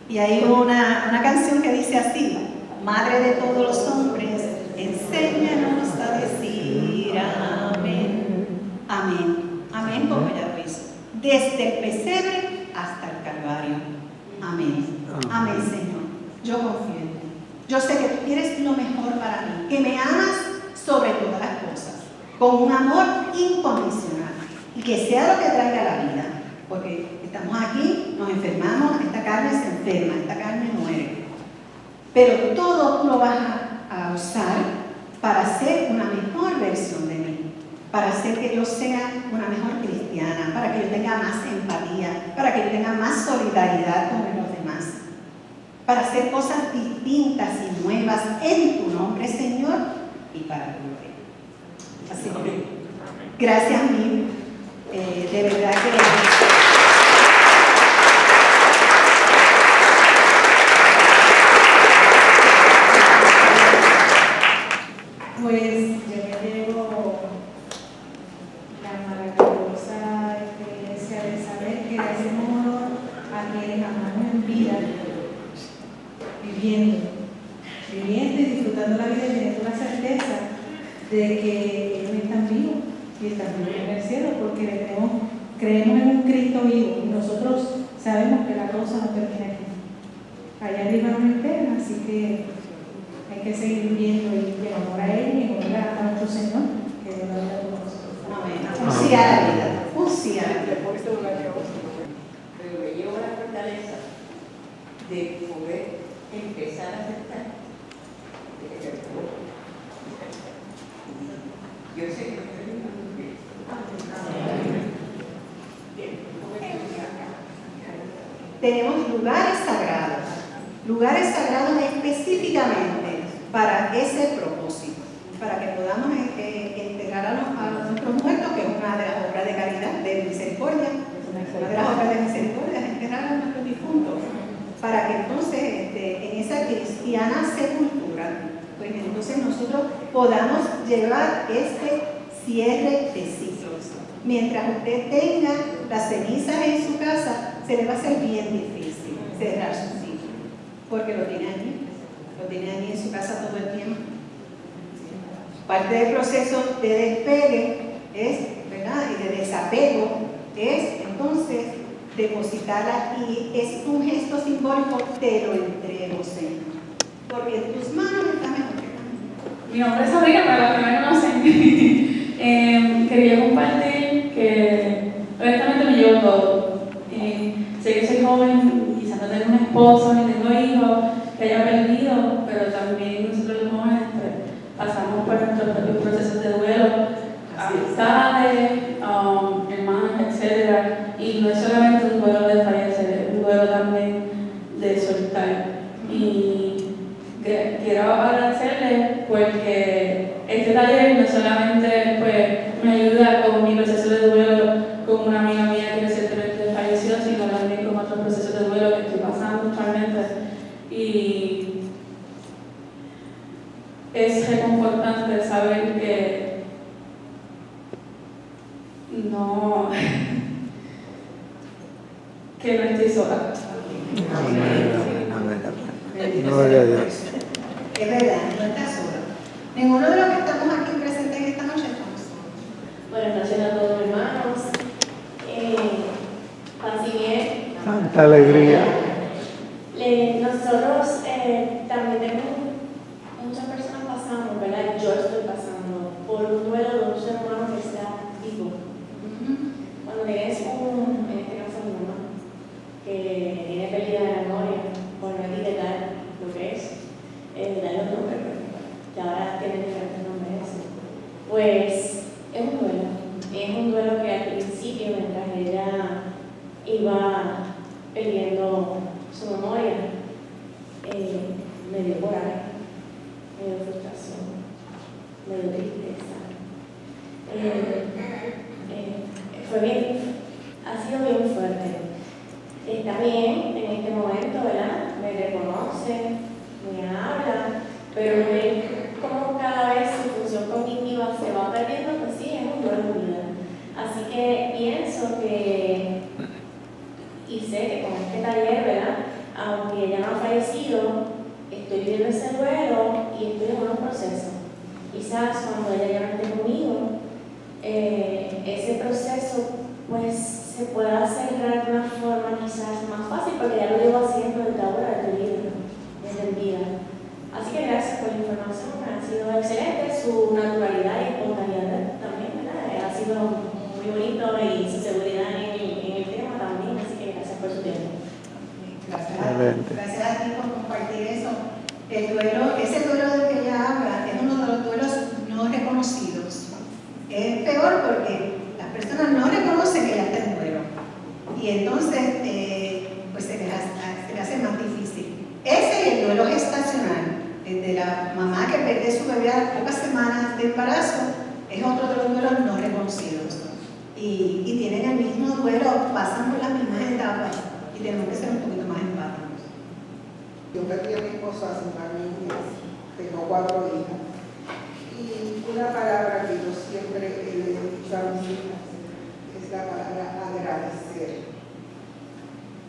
Y hay una canción que dice así: Madre de todos los hombres, enséñanos a decir amén. Amén, amén como ella lo hizo, desde el pesebre hasta el Calvario. Amén, amén, Señor. Yo confío en ti. Yo sé que tú quieres lo mejor para mí, que me amas sobre todas las cosas, con un amor incondicional, y que sea lo que traiga la vida, porque estamos aquí, nos enfermamos, esta carne se enferma, esta carne muere, pero todo tú lo vas a usar para ser una mejor versión de mí, para hacer que yo sea una mejor cristiana, para que yo tenga más empatía, para que yo tenga más solidaridad con los demás, para hacer cosas distintas y nuevas en tu nombre, Señor, y para tu gloria. Así que, gracias mil, de verdad que... Pues yo me llevo la maravillosa experiencia de saber que le hacemos honor a quienes amamos en vida, viviendo y disfrutando la vida y teniendo la certeza de que ellos están vivos y están vivos en el cielo, porque creemos en un Cristo vivo y nosotros sabemos que la cosa no termina aquí. Allá arriba nos espera, así que hay que seguir viviendo y en honor a Él y en honor a nuestro Señor, que Dios lo da con nosotros. Amén. Un sí a la vida, un sí a la vida. Pero me llevo la fortaleza de poder empezar a aceptar Yo sé que tenemos lugares sagrados específicamente para ese propósito, para que podamos enterrar a nuestros muertos, que es una de las obras de caridad, de misericordia, una de las obras de misericordia es enterrar a nuestros difuntos, para que entonces en esa cristiana sepultura, pues entonces nosotros podamos llevar este cierre de ciclos. Mientras usted tenga las cenizas en su casa, se le va a hacer bien difícil cerrar su ciclo, porque lo tiene allí en su casa todo el tiempo. Parte del proceso de despegue es, ¿verdad?, y de desapego es entonces depositarla, y es un gesto simbólico: te lo entrego, Señor, porque en tus manos está mejor que nada. Mi nombre es Sabrina, para los que me conocen. Quería compartir que honestamente me llevo todo. Sé que soy joven, quizás no tengo un esposo ni tengo hijos que haya perdido, pero también nosotros los jóvenes pasamos por nuestros propios procesos de duelo, amistades, hermanos, etc. Y no es solamente un duelo de fallecer, es un duelo también de soltar. Y quiero agradecerles porque este taller no solamente pues, me ayuda con mi proceso de duelo con una amiga mía que recientemente falleció, sino también con otros procesos de duelo que estoy pasando actualmente. Y es reconfortante saber que no estoy sola. Gloria a Dios. Es verdad, no está solo. Ninguno de los que estamos aquí presentes esta noche estamos solos. Buenas noches a todos, hermanos. Paz y bien. Santa alegría. Nosotros también tenemos muchas personas pasando, ¿verdad? Yo estoy pasando por un duelo de un ser humano que está vivo. Cuando tienes en este caso mi mamá, que tiene pérdida de memoria, por no etiquetar lo que es, darle un nombre, que ahora tiene diferentes nombres, pues es un duelo que al principio, mientras ella iba perdiendo su memoria, me dio coraje, me dio frustración, me dio tristeza. Ha sido bien fuerte. Está bien en este momento, ¿verdad? Me reconoce, me habla, pero ve como cada vez su función cognitiva se va perdiendo, pues sí, es un duelo de vida. Así que pienso que, y sé que con este taller, ¿verdad?, aunque ella no ha fallecido, estoy viviendo ese duelo y estoy en un proceso. Quizás cuando ella ya no esté conmigo, ese proceso pues se pueda cerrar de una forma quizás más fácil, porque ya lo llevo haciendo desde ahora de tu vida, desde el día. Así que gracias por la información, ha sido excelente, su naturalidad y espontaneidad también, ¿verdad? Ha sido muy bonito, y su seguridad en el tema también, así que gracias por su tiempo. Gracias a ti por compartir eso. El duelo, ese duelo del que ella habla es uno de los duelos no reconocidos. Es peor porque las personas no reconocen que ya está en duelo. Y entonces, pues se les hace más difícil. Ese y el duelo gestacional, el de la mamá que pierde su bebé a pocas semanas de embarazo, es otro de los duelos no reconocidos. Y tienen el mismo duelo, pasan por las mismas etapas y tenemos que ser un poquito más empáticos. Yo perdí a mi esposo hace un año y un mes, tengo 4 hijas. Y una palabra que yo siempre le he dicho a mis hijas es la palabra agradecer.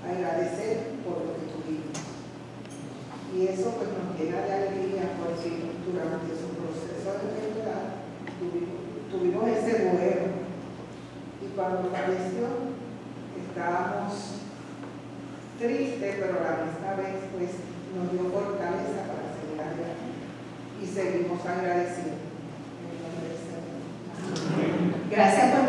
Agradecer por lo que tuvimos. Y eso pues nos llena de alegría porque durante su proceso de enfermedad tuvimos ese duelo. Y cuando falleció estábamos tristes, pero a la misma vez pues nos dio fortaleza para seguir adelante. Y seguimos agradecidos. Gracias por